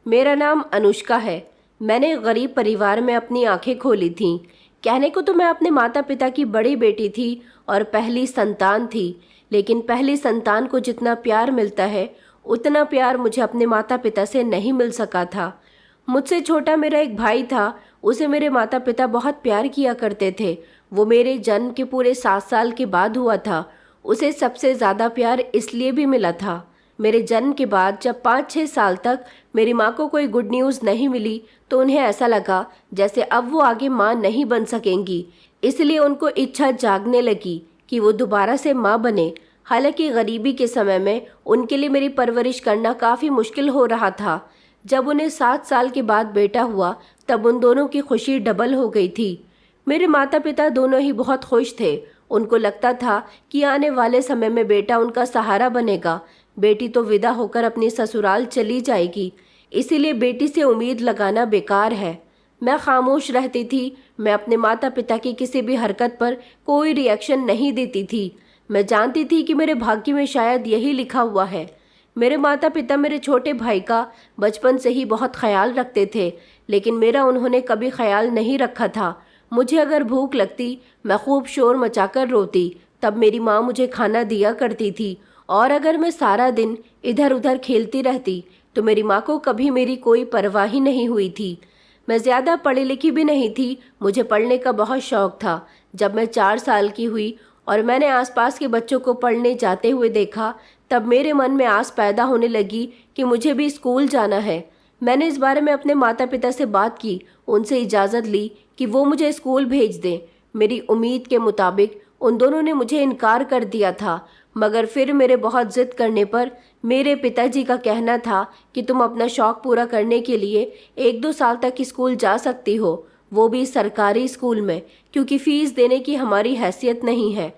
मेरा नाम अनुष्का है। मैंने गरीब परिवार में अपनी आंखें खोली थीं। कहने को तो मैं अपने माता पिता की बड़ी बेटी थी और पहली संतान थी, लेकिन पहली संतान को जितना प्यार मिलता है उतना प्यार मुझे अपने माता पिता से नहीं मिल सका था। मुझसे छोटा मेरा एक भाई था, उसे मेरे माता पिता बहुत प्यार किया करते थे। वो मेरे जन्म के पूरे 7 साल के बाद हुआ था। उसे सबसे ज़्यादा प्यार इसलिए भी मिला था। मेरे जन्म के बाद जब 5-6 साल तक मेरी माँ को कोई गुड न्यूज़ नहीं मिली तो उन्हें ऐसा लगा जैसे अब वो आगे माँ नहीं बन सकेंगी। इसलिए उनको इच्छा जागने लगी कि वो दोबारा से माँ बने। हालांकि गरीबी के समय में उनके लिए मेरी परवरिश करना काफ़ी मुश्किल हो रहा था। जब उन्हें 7 साल के बाद बेटा हुआ तब उन दोनों की खुशी डबल हो गई थी। मेरे माता पिता दोनों ही बहुत खुश थे। उनको लगता था कि आने वाले समय में बेटा उनका सहारा बनेगा। बेटी तो विदा होकर अपनी ससुराल चली जाएगी, इसीलिए बेटी से उम्मीद लगाना बेकार है। मैं खामोश रहती थी। मैं अपने माता पिता की किसी भी हरकत पर कोई रिएक्शन नहीं देती थी। मैं जानती थी कि मेरे भाग्य में शायद यही लिखा हुआ है। मेरे माता पिता मेरे छोटे भाई का बचपन से ही बहुत ख्याल रखते थे, लेकिन मेरा उन्होंने कभी ख्याल नहीं रखा था। मुझे अगर भूख लगती मैं खूब शोर मचाकर रोती, तब मेरी माँ मुझे खाना दिया करती थी। और अगर मैं सारा दिन इधर उधर खेलती रहती तो मेरी माँ को कभी मेरी कोई परवाह ही नहीं हुई थी। मैं ज़्यादा पढ़ी लिखी भी नहीं थी। मुझे पढ़ने का बहुत शौक था। जब मैं 4 साल की हुई और मैंने आसपास के बच्चों को पढ़ने जाते हुए देखा, तब मेरे मन में आस पैदा होने लगी कि मुझे भी स्कूल जाना है। मैंने इस बारे में अपने माता पिता से बात की, उनसे इजाज़त ली कि वो मुझे स्कूल भेज दें। मेरी उम्मीद के मुताबिक उन दोनों ने मुझे इनकार कर दिया था, मगर फिर मेरे बहुत ज़िद करने पर मेरे पिताजी का कहना था कि तुम अपना शौक़ पूरा करने के लिए 1-2 साल तक स्कूल जा सकती हो, वो भी सरकारी स्कूल में, क्योंकि फ़ीस देने की हमारी हैसियत नहीं है।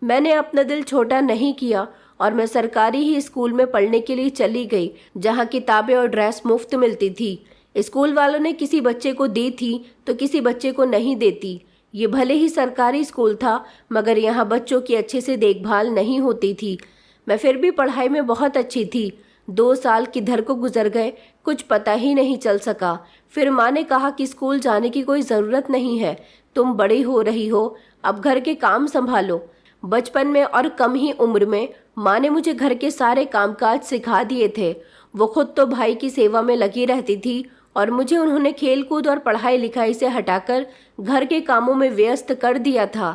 मैंने अपना दिल छोटा नहीं किया और मैं सरकारी ही स्कूल में पढ़ने के लिए चली गई, जहाँ किताबें और ड्रेस मुफ्त मिलती थी। स्कूल वालों ने किसी बच्चे को दी थी तो किसी बच्चे को नहीं देती। ये भले ही सरकारी स्कूल था, मगर यहाँ बच्चों की अच्छे से देखभाल नहीं होती थी। मैं फिर भी पढ़ाई में बहुत अच्छी थी। 2 साल किधर को गुजर गए कुछ पता ही नहीं चल सका। फिर माँ ने कहा कि स्कूल जाने की कोई ज़रूरत नहीं है, तुम बड़ी हो रही हो, अब घर के काम संभालो। बचपन में और कम ही उम्र में माँ ने मुझे घर के सारे कामकाज सिखा दिए थे। वो खुद तो भाई की सेवा में लगी रहती थी और मुझे उन्होंने खेलकूद और पढ़ाई लिखाई से हटाकर घर के कामों में व्यस्त कर दिया था।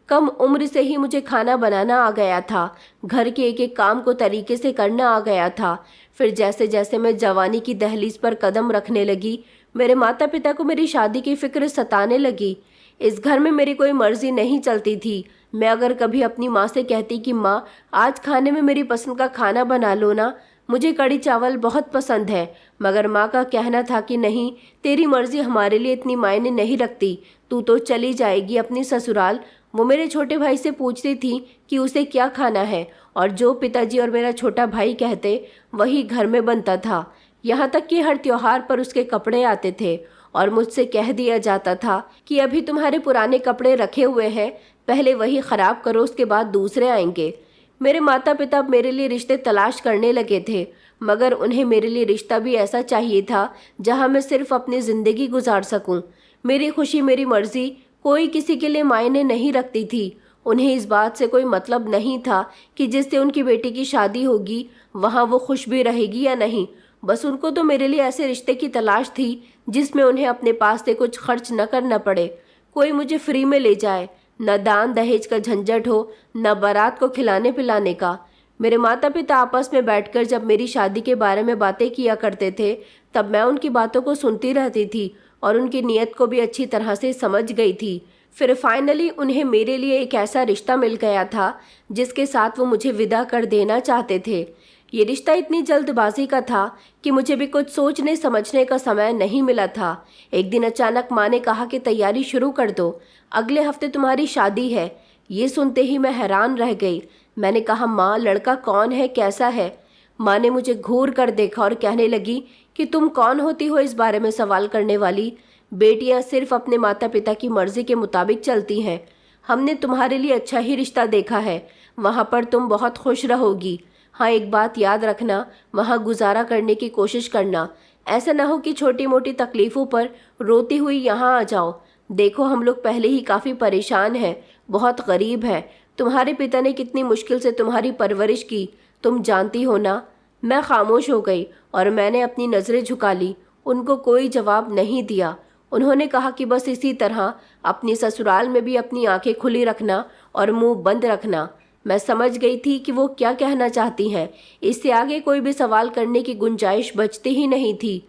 कम उम्र से ही मुझे खाना बनाना आ गया था, घर के एक एक काम को तरीके से करना आ गया था। फिर जैसे जैसे मैं जवानी की दहलीज पर कदम रखने लगी, मेरे माता पिता को मेरी शादी की फिक्र सताने लगी। इस घर में मेरी कोई मर्जी नहीं चलती थी। मैं अगर कभी अपनी माँ से कहती कि माँ आज खाने में मेरी पसंद का खाना बना लो ना, मुझे कड़ी चावल बहुत पसंद है, मगर माँ का कहना था कि नहीं, तेरी मर्जी हमारे लिए इतनी मायने नहीं रखती, तू तो चली जाएगी अपनी ससुराल। वो मेरे छोटे भाई से पूछती थी कि उसे क्या खाना है, और जो पिताजी और मेरा छोटा भाई कहते वही घर में बनता था। यहाँ तक कि हर त्योहार पर उसके कपड़े आते थे और मुझसे कह दिया जाता था कि अभी तुम्हारे पुराने कपड़े रखे हुए हैं, पहले वही ख़राब करो, उसके बाद दूसरे आएंगे। मेरे माता पिता मेरे लिए रिश्ते तलाश करने लगे थे, मगर उन्हें मेरे लिए रिश्ता भी ऐसा चाहिए था जहाँ मैं सिर्फ अपनी ज़िंदगी गुजार सकूँ। मेरी खुशी मेरी मर्ज़ी कोई किसी के लिए मायने नहीं रखती थी। उन्हें इस बात से कोई मतलब नहीं था कि जिससे उनकी बेटी की शादी होगी वहाँ वो खुश भी रहेगी या नहीं। बस उनको तो मेरे लिए ऐसे रिश्ते की तलाश थी जिसमें उन्हें अपने पास से कुछ खर्च न करना पड़े, कोई मुझे फ्री में ले जाए, न दान दहेज का झंझट हो, न बारात को खिलाने पिलाने का। मेरे माता पिता आपस में बैठकर जब मेरी शादी के बारे में बातें किया करते थे, तब मैं उनकी बातों को सुनती रहती थी और उनकी नीयत को भी अच्छी तरह से समझ गई थी। फिर फाइनली उन्हें मेरे लिए एक ऐसा रिश्ता मिल गया था जिसके साथ वो मुझे विदा कर देना चाहते थे। ये रिश्ता इतनी जल्दबाजी का था कि मुझे भी कुछ सोचने समझने का समय नहीं मिला था। एक दिन अचानक माँ ने कहा कि तैयारी शुरू कर दो, अगले हफ्ते तुम्हारी शादी है। ये सुनते ही मैं हैरान रह गई। मैंने कहा माँ, लड़का कौन है, कैसा है? माँ ने मुझे घूर कर देखा और कहने लगी कि तुम कौन होती हो इस बारे में सवाल करने वाली? बेटियां सिर्फ अपने माता पिता की मर्जी के मुताबिक चलती हैं। हमने तुम्हारे लिए अच्छा ही रिश्ता देखा है, वहाँ पर तुम बहुत खुश रहोगी। हाँ, एक बात याद रखना, वहाँ गुजारा करने की कोशिश करना। ऐसा ना हो कि छोटी मोटी तकलीफ़ों पर रोती हुई यहाँ आ जाओ। देखो हम लोग पहले ही काफ़ी परेशान हैं, बहुत गरीब हैं। तुम्हारे पिता ने कितनी मुश्किल से तुम्हारी परवरिश की, तुम जानती हो ना। मैं खामोश हो गई और मैंने अपनी नज़रें झुका ली। उनको कोई जवाब नहीं दिया। उन्होंने कहा कि बस इसी तरह अपनी ससुराल में भी अपनी आंखें खुली रखना और मुंह बंद रखना। मैं समझ गई थी कि वो क्या कहना चाहती हैं। इससे आगे कोई भी सवाल करने की गुंजाइश बचती ही नहीं थी।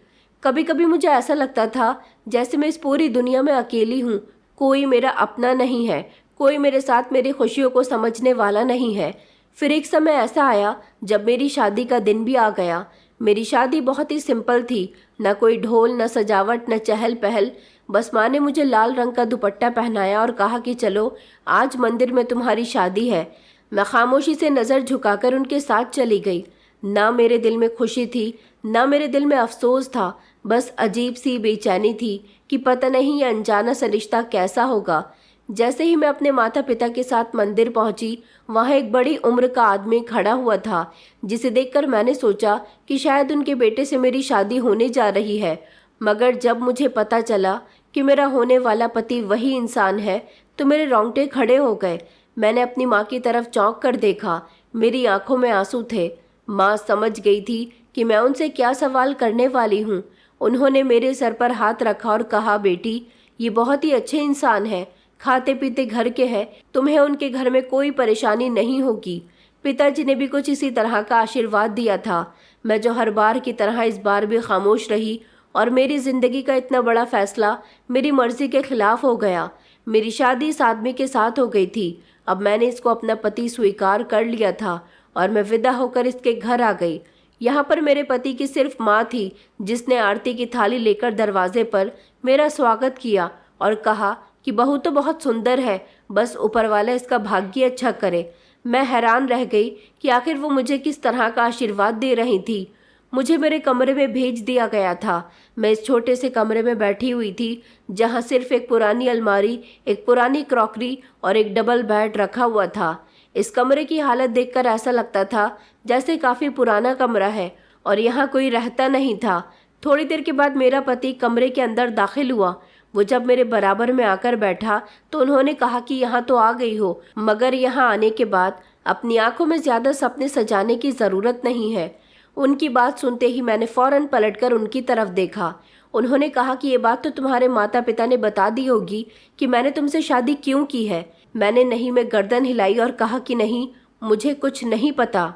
कभी कभी मुझे ऐसा लगता था जैसे मैं इस पूरी दुनिया में अकेली हूँ, कोई मेरा अपना नहीं है, कोई मेरे साथ मेरी खुशियों को समझने वाला नहीं है। फिर एक समय ऐसा आया जब मेरी शादी का दिन भी आ गया। मेरी शादी बहुत ही सिंपल थी, न कोई ढोल, न सजावट, न चहल पहल। बस माँ ने मुझे लाल रंग का दुपट्टा पहनाया और कहा कि चलो आज मंदिर में तुम्हारी शादी है। मैं खामोशी से नज़र झुकाकर उनके साथ चली गई। ना मेरे दिल में खुशी थी, ना मेरे दिल में अफसोस था, बस अजीब सी बेचैनी थी कि पता नहीं ये अनजाना सा रिश्ता कैसा होगा। जैसे ही मैं अपने माता पिता के साथ मंदिर पहुंची, वहां एक बड़ी उम्र का आदमी खड़ा हुआ था, जिसे देखकर मैंने सोचा कि शायद उनके बेटे से मेरी शादी होने जा रही है। मगर जब मुझे पता चला कि मेरा होने वाला पति वही इंसान है, तो मेरे रोंगटे खड़े हो गए। मैंने अपनी माँ की तरफ चौंक कर देखा। मेरी आंखों में आंसू थे। माँ समझ गई थी कि मैं उनसे क्या सवाल करने वाली हूँ। उन्होंने मेरे सर पर हाथ रखा और कहा, बेटी, ये बहुत ही अच्छे इंसान हैं, खाते पीते घर के हैं, तुम्हें उनके घर में कोई परेशानी नहीं होगी। पिताजी ने भी कुछ इसी तरह का आशीर्वाद दिया था। मैं जो हर बार की तरह इस बार भी खामोश रही और मेरी जिंदगी का इतना बड़ा फैसला मेरी मर्जी के खिलाफ हो गया। मेरी शादी इस आदमी के साथ हो गई थी। अब मैंने इसको अपना पति स्वीकार कर लिया था और मैं विदा होकर इसके घर आ गई। यहाँ पर मेरे पति की सिर्फ माँ थी, जिसने आरती की थाली लेकर दरवाजे पर मेरा स्वागत किया और कहा कि बहू तो बहुत सुंदर है, बस ऊपर वाला इसका भाग्य अच्छा करे। मैं हैरान रह गई कि आखिर वो मुझे किस तरह का आशीर्वाद दे रही थी। मुझे मेरे कमरे में भेज दिया गया था। मैं इस छोटे से कमरे में बैठी हुई थी, जहाँ सिर्फ एक पुरानी अलमारी, एक पुरानी क्रॉकरी और एक डबल बेड रखा हुआ था। इस कमरे की हालत देखकर ऐसा लगता था जैसे काफ़ी पुराना कमरा है और यहाँ कोई रहता नहीं था। थोड़ी देर के बाद मेरा पति कमरे के अंदर दाखिल हुआ। वो जब मेरे बराबर में आकर बैठा तो उन्होंने कहा कि यहाँ तो आ गई हो, मगर यहाँ आने के बाद अपनी आंखों में ज़्यादा सपने सजाने की ज़रूरत नहीं है। उनकी बात सुनते ही मैंने फौरन पलटकर उनकी तरफ देखा। उन्होंने कहा कि ये बात तो तुम्हारे माता पिता ने बता दी होगी कि मैंने तुमसे शादी क्यों की है। मैंने नहीं में गर्दन हिलाई और कहा कि नहीं, मुझे कुछ नहीं पता।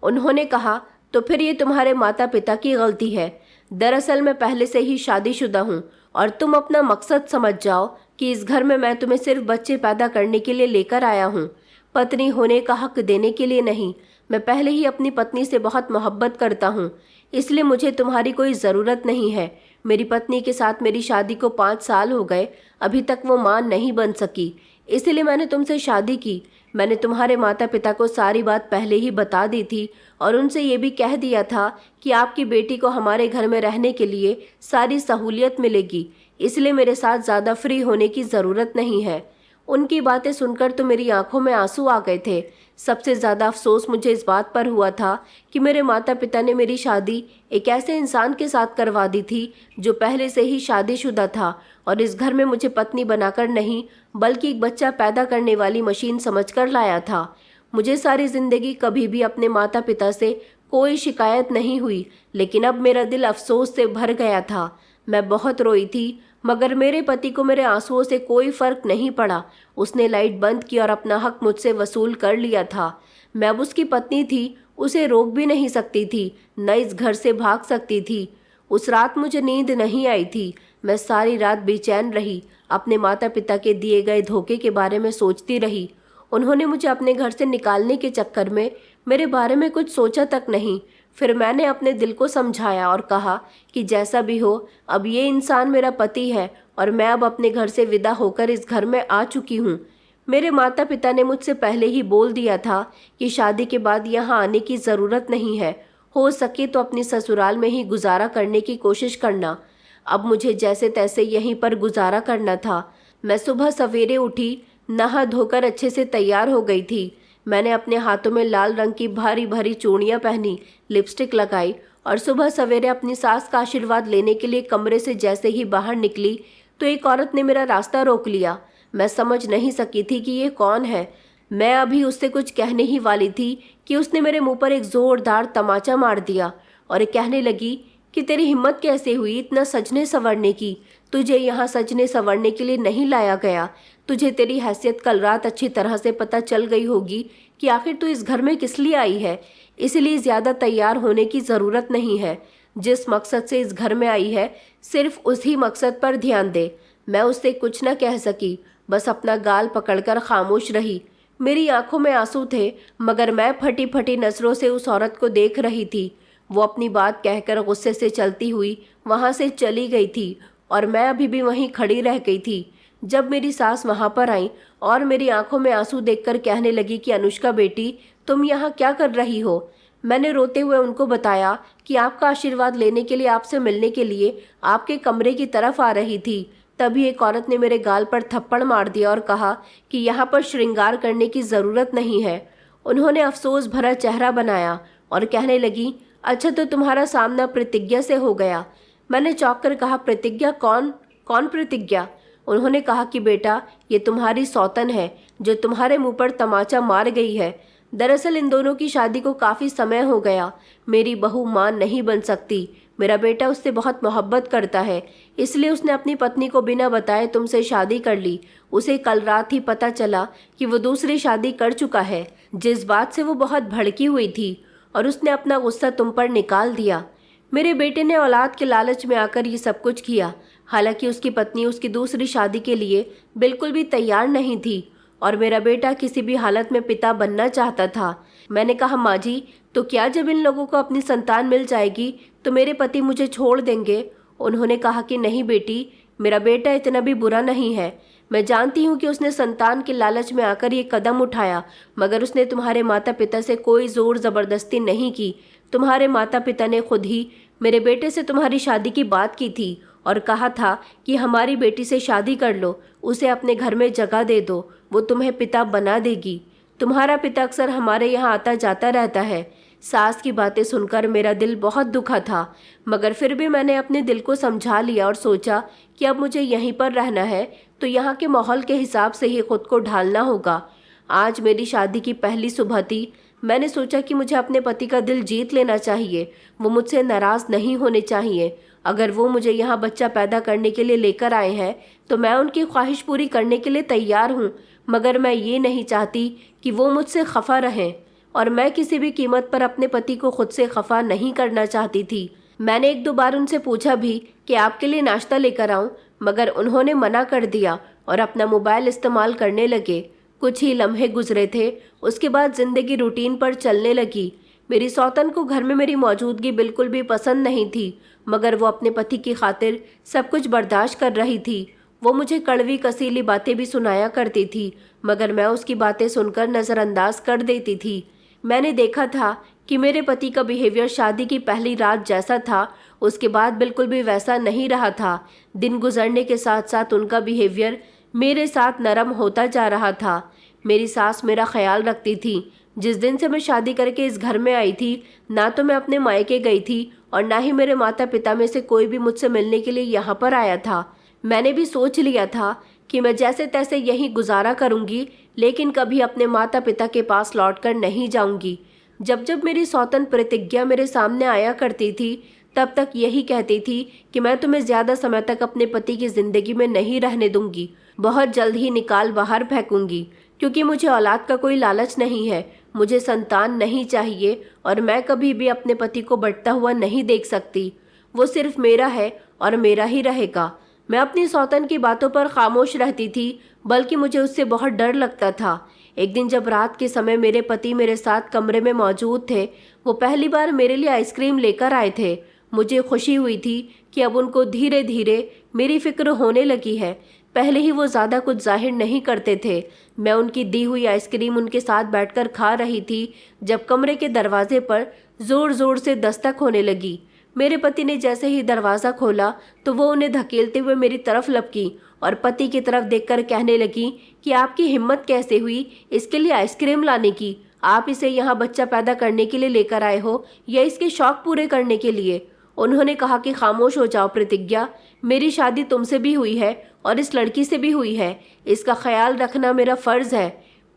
उन्होंने कहा, तो फिर ये तुम्हारे माता पिता की गलती है। दरअसल मैं पहले से ही शादीशुदा हूँ और तुम अपना मकसद समझ जाओ कि इस घर में मैं तुम्हें सिर्फ बच्चे पैदा करने के लिए लेकर आया हूँ, पत्नी होने का हक देने के लिए नहीं। मैं पहले ही अपनी पत्नी से बहुत मोहब्बत करता हूँ, इसलिए मुझे तुम्हारी कोई ज़रूरत नहीं है। मेरी पत्नी के साथ मेरी शादी को 5 साल हो गए, अभी तक वो मां नहीं बन सकी, इसीलिए मैंने तुमसे शादी की। मैंने तुम्हारे माता पिता को सारी बात पहले ही बता दी थी और उनसे ये भी कह दिया था कि आपकी बेटी को हमारे घर में रहने के लिए सारी सहूलियत मिलेगी, इसलिए मेरे साथ ज़्यादा फ्री होने की ज़रूरत नहीं है। उनकी बातें सुनकर तो मेरी आंखों में आंसू आ गए थे। सबसे ज़्यादा अफसोस मुझे इस बात पर हुआ था कि मेरे माता पिता ने मेरी शादी एक ऐसे इंसान के साथ करवा दी थी जो पहले से ही शादीशुदा था और इस घर में मुझे पत्नी बनाकर नहीं बल्कि एक बच्चा पैदा करने वाली मशीन समझकर लाया था। मुझे सारी ज़िंदगी कभी भी अपने माता पिता से कोई शिकायत नहीं हुई, लेकिन अब मेरा दिल अफसोस से भर गया था। मैं बहुत रोई थी, मगर मेरे पति को मेरे आंसुओं से कोई फर्क नहीं पड़ा। उसने लाइट बंद की और अपना हक मुझसे वसूल कर लिया था। मैं अब उसकी पत्नी थी, उसे रोक भी नहीं सकती थी, न इस घर से भाग सकती थी। उस रात मुझे नींद नहीं आई थी। मैं सारी रात बेचैन रही, अपने माता पिता के दिए गए धोखे के बारे में सोचती रही। उन्होंने मुझे अपने घर से निकालने के चक्कर में मेरे बारे में कुछ सोचा तक नहीं। फिर मैंने अपने दिल को समझाया और कहा कि जैसा भी हो, अब ये इंसान मेरा पति है और मैं अब अपने घर से विदा होकर इस घर में आ चुकी हूँ। मेरे माता पिता ने मुझसे पहले ही बोल दिया था कि शादी के बाद यहाँ आने की ज़रूरत नहीं है, हो सके तो अपनी ससुराल में ही गुजारा करने की कोशिश करना। अब मुझे जैसे तैसे यहीं पर गुजारा करना था। मैं सुबह सवेरे उठी, नहा धोकर अच्छे से तैयार हो गई थी। मैंने अपने हाथों में लाल रंग की भारी भारी चूड़ियाँ पहनी, लिपस्टिक लगाई और सुबह सवेरे अपनी सास का आशीर्वाद लेने के लिए कमरे से जैसे ही बाहर निकली तो एक औरत ने मेरा रास्ता रोक लिया। मैं समझ नहीं सकी थी कि ये कौन है। मैं अभी उससे कुछ कहने ही वाली थी कि उसने मेरे मुंह पर एक जोरदार तमाचा मार दिया और कहने लगी कि तेरी हिम्मत कैसे हुई इतना सजने संवरने की। तुझे यहाँ सजने संवरने के लिए नहीं लाया गया। तुझे तेरी हैसियत कल रात अच्छी तरह से पता चल गई होगी कि आखिर तू इस घर में किस लिए आई है। इसलिए ज़्यादा तैयार होने की ज़रूरत नहीं है। जिस मकसद से इस घर में आई है सिर्फ उसी मकसद पर ध्यान दे। मैं उससे कुछ न कह सकी, बस अपना गाल पकड़कर खामोश रही। मेरी आंखों में आंसू थे, मगर मैं फटी फटी नज़रों से उस औरत को देख रही थी। वो अपनी बात कहकर गुस्से से चलती हुई वहाँ से चली गई थी और मैं अभी भी वहीं खड़ी रह गई थी। जब मेरी सास वहाँ पर आई और मेरी आंखों में आंसू देखकर कहने लगी कि अनुष्का बेटी, तुम यहाँ क्या कर रही हो। मैंने रोते हुए उनको बताया कि आपका आशीर्वाद लेने के लिए, आपसे मिलने के लिए आपके कमरे की तरफ आ रही थी। तभी एक औरत ने मेरे गाल पर थप्पड़ मार दिया और कहा कि यहाँ पर श्रृंगार करने की ज़रूरत नहीं है। उन्होंने अफसोस भरा चेहरा बनाया और कहने लगी, अच्छा तो तुम्हारा सामना प्रतिज्ञा से हो गया। मैंने चौंक कर कहा, प्रतिज्ञा? कौन कौन प्रतिज्ञा? उन्होंने कहा कि बेटा, ये तुम्हारी सौतन है जो तुम्हारे मुंह पर तमाचा मार गई है। दरअसल इन दोनों की शादी को काफ़ी समय हो गया। मेरी बहू मां नहीं बन सकती। मेरा बेटा उससे बहुत मोहब्बत करता है, इसलिए उसने अपनी पत्नी को बिना बताए तुमसे शादी कर ली। उसे कल रात ही पता चला कि वो दूसरी शादी कर चुका है, जिस बात से वो बहुत भड़की हुई थी, और उसने अपना गुस्सा तुम पर निकाल दिया। मेरे बेटे ने औलाद के लालच में आकर ये सब कुछ किया। हालांकि उसकी पत्नी उसकी दूसरी शादी के लिए बिल्कुल भी तैयार नहीं थी और मेरा बेटा किसी भी हालत में पिता बनना चाहता था। मैंने कहा, माँ जी, तो क्या जब इन लोगों को अपनी संतान मिल जाएगी तो मेरे पति मुझे छोड़ देंगे? उन्होंने कहा कि नहीं बेटी, मेरा बेटा इतना भी बुरा नहीं है। मैं जानती हूँ कि उसने संतान के लालच में आकर ये कदम उठाया, मगर उसने तुम्हारे माता पिता से कोई ज़ोर ज़बरदस्ती नहीं की। तुम्हारे माता पिता ने खुद ही मेरे बेटे से तुम्हारी शादी की बात की थी और कहा था कि हमारी बेटी से शादी कर लो, उसे अपने घर में जगह दे दो, वो तुम्हें पिता बना देगी। तुम्हारा पिता अक्सर हमारे यहाँ आता जाता रहता है। सास की बातें सुनकर मेरा दिल बहुत दुखा था, मगर फिर भी मैंने अपने दिल को समझा लिया और सोचा कि अब मुझे यहीं पर रहना है तो यहाँ के माहौल के हिसाब से ही खुद को ढालना होगा। आज मेरी शादी की पहली सुबह थी। मैंने सोचा कि मुझे अपने पति का दिल जीत लेना चाहिए। वो मुझसे नाराज़ नहीं होने चाहिए। अगर वो मुझे यहाँ बच्चा पैदा करने के लिए लेकर आए हैं तो मैं उनकी ख्वाहिश पूरी करने के लिए तैयार हूँ, मगर मैं ये नहीं चाहती कि वो मुझसे खफा रहें, और मैं किसी भी कीमत पर अपने पति को खुद से खफा नहीं करना चाहती थी। मैंने एक दो बार उनसे पूछा भी कि आपके लिए नाश्ता लेकर आऊं, मगर उन्होंने मना कर दिया और अपना मोबाइल इस्तेमाल करने लगे। कुछ ही लम्हे गुजरे थे, उसके बाद ज़िंदगी रूटीन पर चलने लगी। मेरी सौतन को घर में मेरी मौजूदगी बिल्कुल भी पसंद नहीं थी, मगर वो अपने पति की खातिर सब कुछ बर्दाश्त कर रही थी। वो मुझे कड़वी कसीली बातें भी सुनाया करती थी, मगर मैं उसकी बातें सुनकर नज़रअंदाज कर देती थी। मैंने देखा था कि मेरे पति का बिहेवियर शादी की पहली रात जैसा था, उसके बाद बिल्कुल भी वैसा नहीं रहा था। दिन गुजरने के साथ साथ उनका बिहेवियर मेरे साथ नरम होता जा रहा था। मेरी सास मेरा ख्याल रखती थी। जिस दिन से मैं शादी करके इस घर में आई थी, ना तो मैं अपने मायके गई थी और ना ही मेरे माता पिता में से कोई भी मुझसे मिलने के लिए यहाँ पर आया था। मैंने भी सोच लिया था कि मैं जैसे तैसे यहीं गुजारा करूँगी, लेकिन कभी अपने माता पिता के पास लौटकर नहीं जाऊँगी। जब जब मेरी सौतन प्रतिज्ञा मेरे सामने आया करती थी, तब तक यही कहती थी कि मैं तुम्हें ज़्यादा समय तक अपने पति की ज़िंदगी में नहीं रहने दूंगी, बहुत जल्द ही निकाल बाहर फेंकूंगी, क्योंकि मुझे औलाद का कोई लालच नहीं है। मुझे संतान नहीं चाहिए और मैं कभी भी अपने पति को बढ़ता हुआ नहीं देख सकती। वो सिर्फ मेरा है और मेरा ही रहेगा। मैं अपनी सौतन की बातों पर खामोश रहती थी, बल्कि मुझे उससे बहुत डर लगता था। एक दिन जब रात के समय मेरे पति मेरे साथ कमरे में मौजूद थे, वो पहली बार मेरे लिए आइसक्रीम लेकर आए थे। मुझे खुशी हुई थी कि अब उनको धीरे धीरे मेरी फिक्र होने लगी है। पहले ही वो ज़्यादा कुछ जाहिर नहीं करते थे। मैं उनकी दी हुई आइसक्रीम उनके साथ बैठकर खा रही थी जब कमरे के दरवाजे पर ज़ोर ज़ोर से दस्तक होने लगी। मेरे पति ने जैसे ही दरवाज़ा खोला तो वो उन्हें धकेलते हुए मेरी तरफ लपकी और पति की तरफ देखकर कहने लगी कि आपकी हिम्मत कैसे हुई इसके लिए आइसक्रीम लाने की। आप इसे यहाँ बच्चा पैदा करने के लिए लेकर आए हो या इसके शौक पूरे करने के लिए? उन्होंने कहा कि खामोश हो जाओ प्रतिज्ञा, मेरी शादी तुमसे भी हुई है और इस लड़की से भी हुई है, इसका ख्याल रखना मेरा फर्ज है।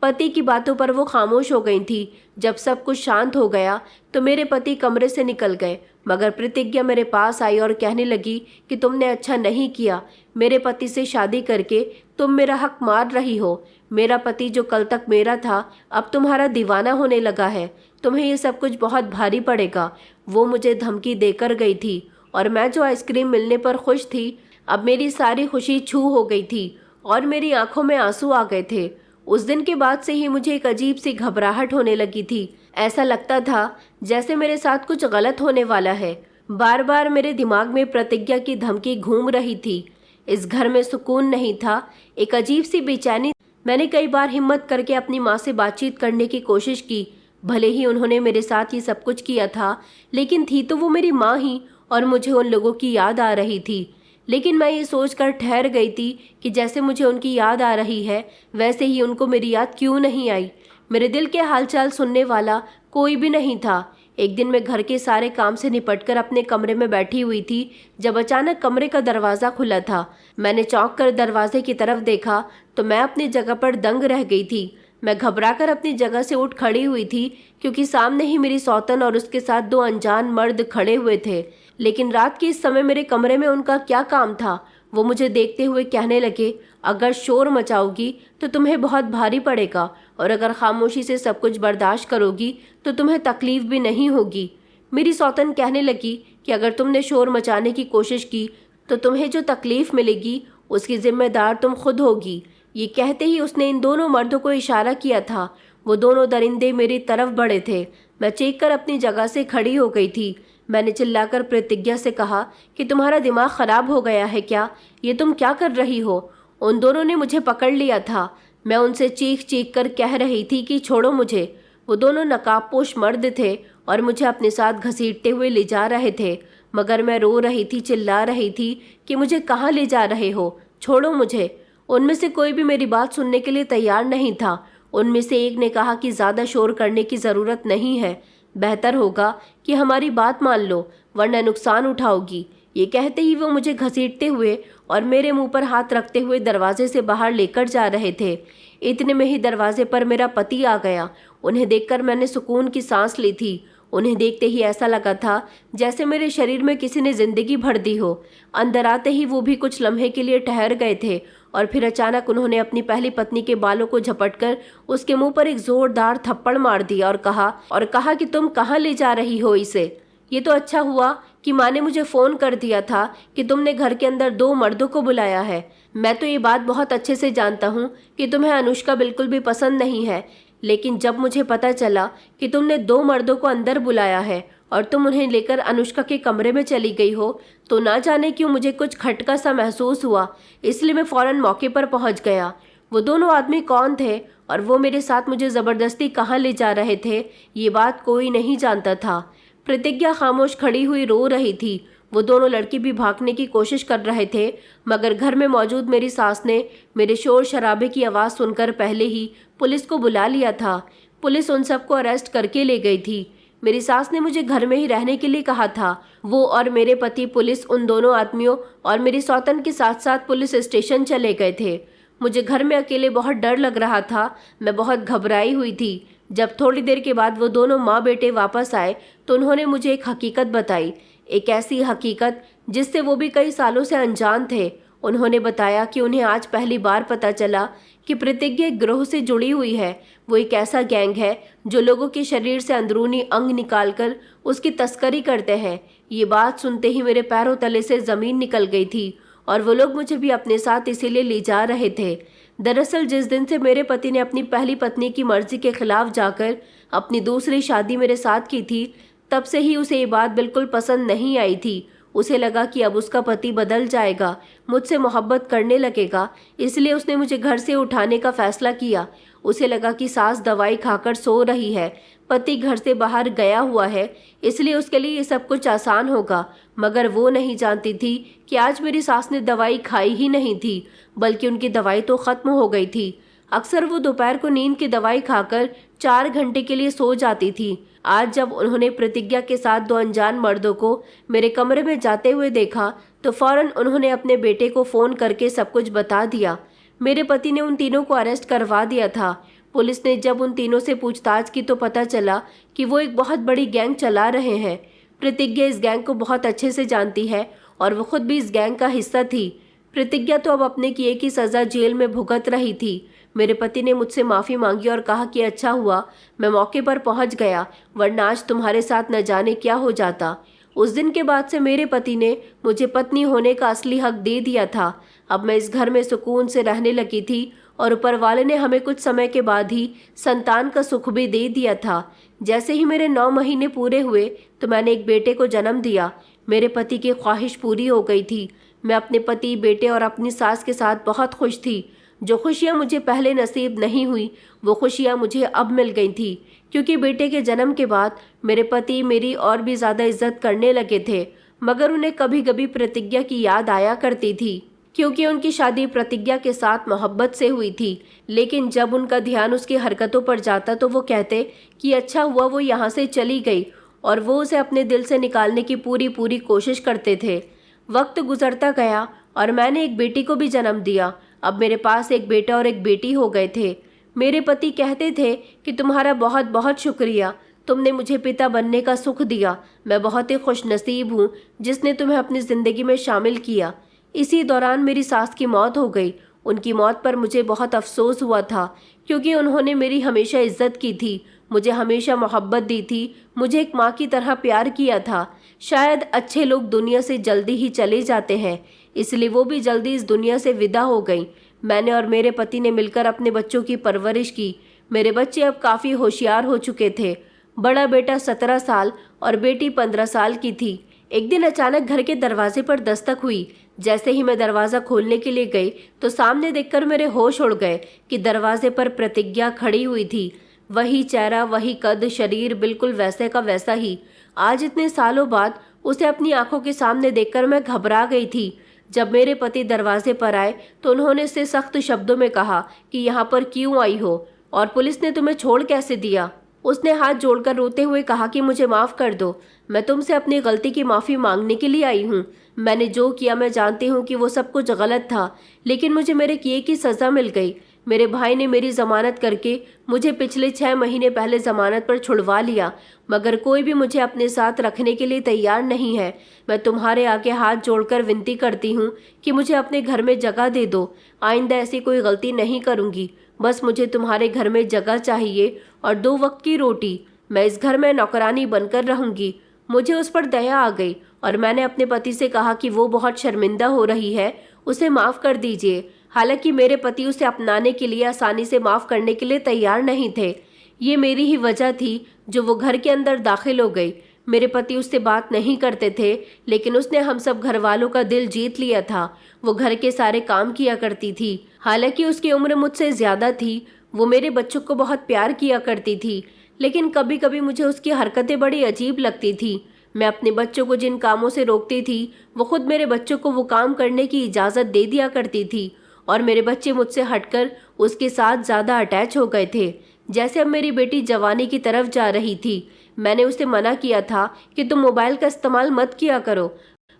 पति की बातों पर वो खामोश हो गई थी। जब सब कुछ शांत हो गया तो मेरे पति कमरे से निकल गए, मगर प्रतिज्ञा मेरे पास आई और कहने लगी कि तुमने अच्छा नहीं किया, मेरे पति से शादी करके तुम मेरा हक मार रही हो। मेरा पति जो कल तक मेरा था अब तुम्हारा दीवाना होने लगा है, तुम्हें ये सब कुछ बहुत भारी पड़ेगा। वो मुझे धमकी देकर गई थी और मैं जो आइसक्रीम मिलने पर खुश थी, अब मेरी सारी खुशी छू हो गई थी और मेरी आंखों में आंसू आ गए थे। उस दिन के बाद से ही मुझे एक अजीब सी घबराहट होने लगी थी। ऐसा लगता था जैसे मेरे साथ कुछ गलत होने वाला है। बार बार मेरे दिमाग में प्रतिज्ञा की धमकी घूम रही थी। इस घर में सुकून नहीं था, एक अजीब सी बेचैनी। मैंने कई बार हिम्मत करके अपनी माँ से बातचीत करने की कोशिश की। भले ही उन्होंने मेरे साथ ये सब कुछ किया था, लेकिन थी तो वो मेरी माँ ही और मुझे उन लोगों की याद आ रही थी। लेकिन मैं ये सोचकर ठहर गई थी कि जैसे मुझे उनकी याद आ रही है वैसे ही उनको मेरी याद क्यों नहीं आई। मेरे दिल के हालचाल सुनने वाला कोई भी नहीं था। एक दिन मैं घर के सारे काम से निपटकर अपने कमरे में बैठी हुई थी जब अचानक कमरे का दरवाज़ा खुला था। मैंने चौंक कर दरवाजे की तरफ देखा तो मैं अपनी जगह पर दंग रह गई थी। मैं घबराकर अपनी जगह से उठ खड़ी हुई थी क्योंकि सामने ही मेरी सौतन और उसके साथ दो अनजान मर्द खड़े हुए थे। लेकिन रात के इस समय मेरे कमरे में उनका क्या काम था? वो मुझे देखते हुए कहने लगे, अगर शोर मचाओगी तो तुम्हें बहुत भारी पड़ेगा और अगर खामोशी से सब कुछ बर्दाश्त करोगी तो तुम्हें तकलीफ भी नहीं होगी। मेरी सौतन कहने लगी कि अगर तुमने शोर मचाने की कोशिश की तो तुम्हें जो तकलीफ मिलेगी उसकी जिम्मेदार तुम खुद होगी। ये कहते ही उसने इन दोनों मर्दों को इशारा किया था। वो दोनों दरिंदे मेरी तरफ बढ़े थे। मैं चीख कर अपनी जगह से खड़ी हो गई थी। मैंने चिल्लाकर प्रतिज्ञा से कहा कि तुम्हारा दिमाग खराब हो गया है क्या? ये तुम क्या कर रही हो? उन दोनों ने मुझे पकड़ लिया था। मैं उनसे चीख चीख कर कह रही थी कि छोड़ो मुझे। वो दोनों नकाबपोश मर्द थे और मुझे अपने साथ घसीटते हुए ले जा रहे थे, मगर मैं रो रही थी, चिल्ला रही थी कि मुझे कहाँ ले जा रहे हो, छोड़ो मुझे। उनमें से कोई भी मेरी बात सुनने के लिए तैयार नहीं था। उनमें से एक ने कहा कि ज़्यादा शोर करने की ज़रूरत नहीं है, बेहतर होगा कि हमारी बात मान लो वरना नुकसान उठाओगी। ये कहते ही वो मुझे घसीटते हुए और मेरे मुंह पर हाथ रखते हुए दरवाजे से बाहर लेकर जा रहे थे। इतने में ही दरवाजे पर मेरा पति आ गया। उन्हें देखकर मैंने सुकून की सांस ली थी। उन्हें देखते ही ऐसा लगा था जैसे मेरे शरीर में किसी ने जिंदगी भर दी हो। अंदर आते ही वो भी कुछ लम्हे के लिए ठहर गए थे और फिर अचानक उन्होंने अपनी पहली पत्नी के बालों को झपटकर उसके मुंह पर एक जोरदार थप्पड़ मार दिया और कहा कि तुम कहाँ ले जा रही हो इसे? ये तो अच्छा हुआ कि माँ ने मुझे फ़ोन कर दिया था कि तुमने घर के अंदर दो मर्दों को बुलाया है। मैं तो ये बात बहुत अच्छे से जानता हूँ कि तुम्हें अनुष्का बिल्कुल भी पसंद नहीं है, लेकिन जब मुझे पता चला कि तुमने दो मर्दों को अंदर बुलाया है और तुम उन्हें लेकर अनुष्का के कमरे में चली गई हो तो ना जाने क्यों मुझे कुछ खटका सा महसूस हुआ। इसलिए मैं फ़ौरन मौके पर पहुंच गया। वो दोनों आदमी कौन थे और वो मेरे साथ मुझे ज़बरदस्ती कहाँ ले जा रहे थे, ये बात कोई नहीं जानता था। प्रतिज्ञा खामोश खड़ी हुई रो रही थी। वो दोनों लड़के भी भागने की कोशिश कर रहे थे, मगर घर में मौजूद मेरी सास ने मेरे शोर शराबे की आवाज़ सुनकर पहले ही पुलिस को बुला लिया था। पुलिस उन सबको अरेस्ट करके ले गई थी। मेरी सास ने मुझे घर में ही रहने के लिए कहा था। वो और मेरे पति पुलिस उन दोनों आदमियों और मेरी सौतन के साथ साथ पुलिस स्टेशन चले गए थे। मुझे घर में अकेले बहुत डर लग रहा था। मैं बहुत घबराई हुई थी। जब थोड़ी देर के बाद वो दोनों माँ बेटे वापस आए तो उन्होंने मुझे एक हकीकत बताई, एक ऐसी हकीकत जिससे वो भी कई सालों से अनजान थे। उन्होंने बताया कि उन्हें आज पहली बार पता चला कि प्रतिज्ञा एक गिरोह से जुड़ी हुई है। वो एक ऐसा गैंग है जो लोगों के शरीर से अंदरूनी अंग निकालकर उसकी तस्करी करते हैं। ये बात सुनते ही मेरे पैरों तले से ज़मीन निकल गई थी और वो लोग मुझे भी अपने साथ इसीलिए ले जा रहे थे। दरअसल जिस दिन से मेरे पति ने अपनी पहली पत्नी की मर्जी के खिलाफ जाकर अपनी दूसरी शादी मेरे साथ की थी, तब से ही उसे ये बात बिल्कुल पसंद नहीं आई थी। उसे लगा कि अब उसका पति बदल जाएगा, मुझसे मोहब्बत करने लगेगा, इसलिए उसने मुझे घर से उठाने का फैसला किया। उसे लगा कि सास दवाई खाकर सो रही है, पति घर से बाहर गया हुआ है, इसलिए उसके लिए ये सब कुछ आसान होगा। मगर वो नहीं जानती थी कि आज मेरी सास ने दवाई खाई ही नहीं थी, बल्कि उनकी दवाई तो ख़त्म हो गई थी। अक्सर वो दोपहर को नींद की दवाई खाकर 4 घंटे के लिए सो जाती थी। आज जब उन्होंने प्रतिज्ञा के साथ 2 अनजान मर्दों को मेरे कमरे में जाते हुए देखा तो फौरन उन्होंने अपने बेटे को फ़ोन करके सब कुछ बता दिया। मेरे पति ने उन तीनों को अरेस्ट करवा दिया था। पुलिस ने जब उन तीनों से पूछताछ की तो पता चला कि वो एक बहुत बड़ी गैंग चला रहे हैं। प्रतिज्ञा इस गैंग को बहुत अच्छे से जानती है और वो खुद भी इस गैंग का हिस्सा थी। प्रतिज्ञा तो अब अपने किए की सज़ा जेल में भुगत रही थी। मेरे पति ने मुझसे माफ़ी मांगी और कहा कि अच्छा हुआ मैं मौके पर पहुंच गया, वरना आज तुम्हारे साथ न जाने क्या हो जाता। उस दिन के बाद से मेरे पति ने मुझे पत्नी होने का असली हक दे दिया था। अब मैं इस घर में सुकून से रहने लगी थी और ऊपर वाले ने हमें कुछ समय के बाद ही संतान का सुख भी दे दिया था। जैसे ही मेरे 9 महीने पूरे हुए तो मैंने एक बेटे को जन्म दिया। मेरे पति की ख्वाहिश पूरी हो गई थी। मैं अपने पति, बेटे और अपनी सास के साथ बहुत खुश थी। जो खुशियाँ मुझे पहले नसीब नहीं हुई वो खुशियाँ मुझे अब मिल गई थी, क्योंकि बेटे के जन्म के बाद मेरे पति मेरी और भी ज़्यादा इज्जत करने लगे थे। मगर उन्हें कभी कभी प्रतिज्ञा की याद आया करती थी, क्योंकि उनकी शादी प्रतिज्ञा के साथ मोहब्बत से हुई थी। लेकिन जब उनका ध्यान उसकी हरकतों पर जाता तो वो कहते कि अच्छा हुआ वो यहाँ से चली गई, और वो उसे अपने दिल से निकालने की पूरी कोशिश करते थे। वक्त गुजरता गया और मैंने एक बेटी को भी जन्म दिया। अब मेरे पास एक बेटा और एक बेटी हो गए थे। मेरे पति कहते थे कि तुम्हारा बहुत बहुत शुक्रिया, तुमने मुझे पिता बनने का सुख दिया। मैं बहुत ही खुशनसीब हूँ जिसने तुम्हें अपनी ज़िंदगी में शामिल किया। इसी दौरान मेरी सास की मौत हो गई। उनकी मौत पर मुझे बहुत अफसोस हुआ था, क्योंकि उन्होंने मेरी हमेशा इज्जत की थी, मुझे हमेशा मोहब्बत दी थी, मुझे एक माँ की तरह प्यार किया था। शायद अच्छे लोग दुनिया से जल्दी ही चले जाते हैं, इसलिए वो भी जल्दी इस दुनिया से विदा हो गई। मैंने और मेरे पति ने मिलकर अपने बच्चों की परवरिश की। मेरे बच्चे अब काफ़ी होशियार हो चुके थे। बड़ा बेटा 17 साल और बेटी 15 साल की थी। एक दिन अचानक घर के दरवाजे पर दस्तक हुई। जैसे ही मैं दरवाज़ा खोलने के लिए गई तो सामने देखकर मेरे होश उड़ गए कि दरवाजे पर प्रतिज्ञा खड़ी हुई थी। वही चेहरा, वही कद, शरीर बिल्कुल वैसे का वैसा ही। आज इतने सालों बाद उसे अपनी आंखों के सामने देखकर मैं घबरा गई थी। जब मेरे पति दरवाजे पर आए तो उन्होंने उससे सख्त शब्दों में कहा कि यहाँ पर क्यों आई हो और पुलिस ने तुम्हें छोड़ कैसे दिया। उसने हाथ जोड़कर रोते हुए कहा कि मुझे माफ़ कर दो, मैं तुमसे अपनी गलती की माफ़ी मांगने के लिए आई हूँ। मैंने जो किया मैं जानती हूँ कि वो सब कुछ गलत था, लेकिन मुझे मेरे किए की सज़ा मिल गई। मेरे भाई ने मेरी ज़मानत करके मुझे पिछले 6 महीने पहले ज़मानत पर छुड़वा लिया, मगर कोई भी मुझे अपने साथ रखने के लिए तैयार नहीं है। मैं तुम्हारे आगे हाथ जोड़कर विनती करती हूँ कि मुझे अपने घर में जगह दे दो। आइंदा ऐसी कोई गलती नहीं करूँगी। बस मुझे तुम्हारे घर में जगह चाहिए और 2 वक्त की रोटी। मैं इस घर में नौकरानी बनकर रहूँगी। मुझे उस पर दया आ गई और मैंने अपने पति से कहा कि वो बहुत शर्मिंदा हो रही है, उसे माफ़ कर दीजिए। हालांकि मेरे पति उसे अपनाने के लिए, आसानी से माफ़ करने के लिए तैयार नहीं थे। ये मेरी ही वजह थी जो वो घर के अंदर दाखिल हो गई। मेरे पति उससे बात नहीं करते थे, लेकिन उसने हम सब घर वालों का दिल जीत लिया था। वो घर के सारे काम किया करती थी। हालांकि उसकी उम्र मुझसे ज़्यादा थी। वो मेरे बच्चों को बहुत प्यार किया करती थी, लेकिन कभी कभी मुझे उसकी हरकतें बड़ी अजीब लगती थी। मैं अपने बच्चों को जिन कामों से रोकती थी वो खुद मेरे बच्चों को वो काम करने की इजाज़त दे दिया करती थी, और मेरे बच्चे मुझसे हटकर उसके साथ ज़्यादा अटैच हो गए थे। जैसे अब मेरी बेटी जवानी की तरफ जा रही थी। मैंने उसे मना किया था कि तुम मोबाइल का इस्तेमाल मत किया करो,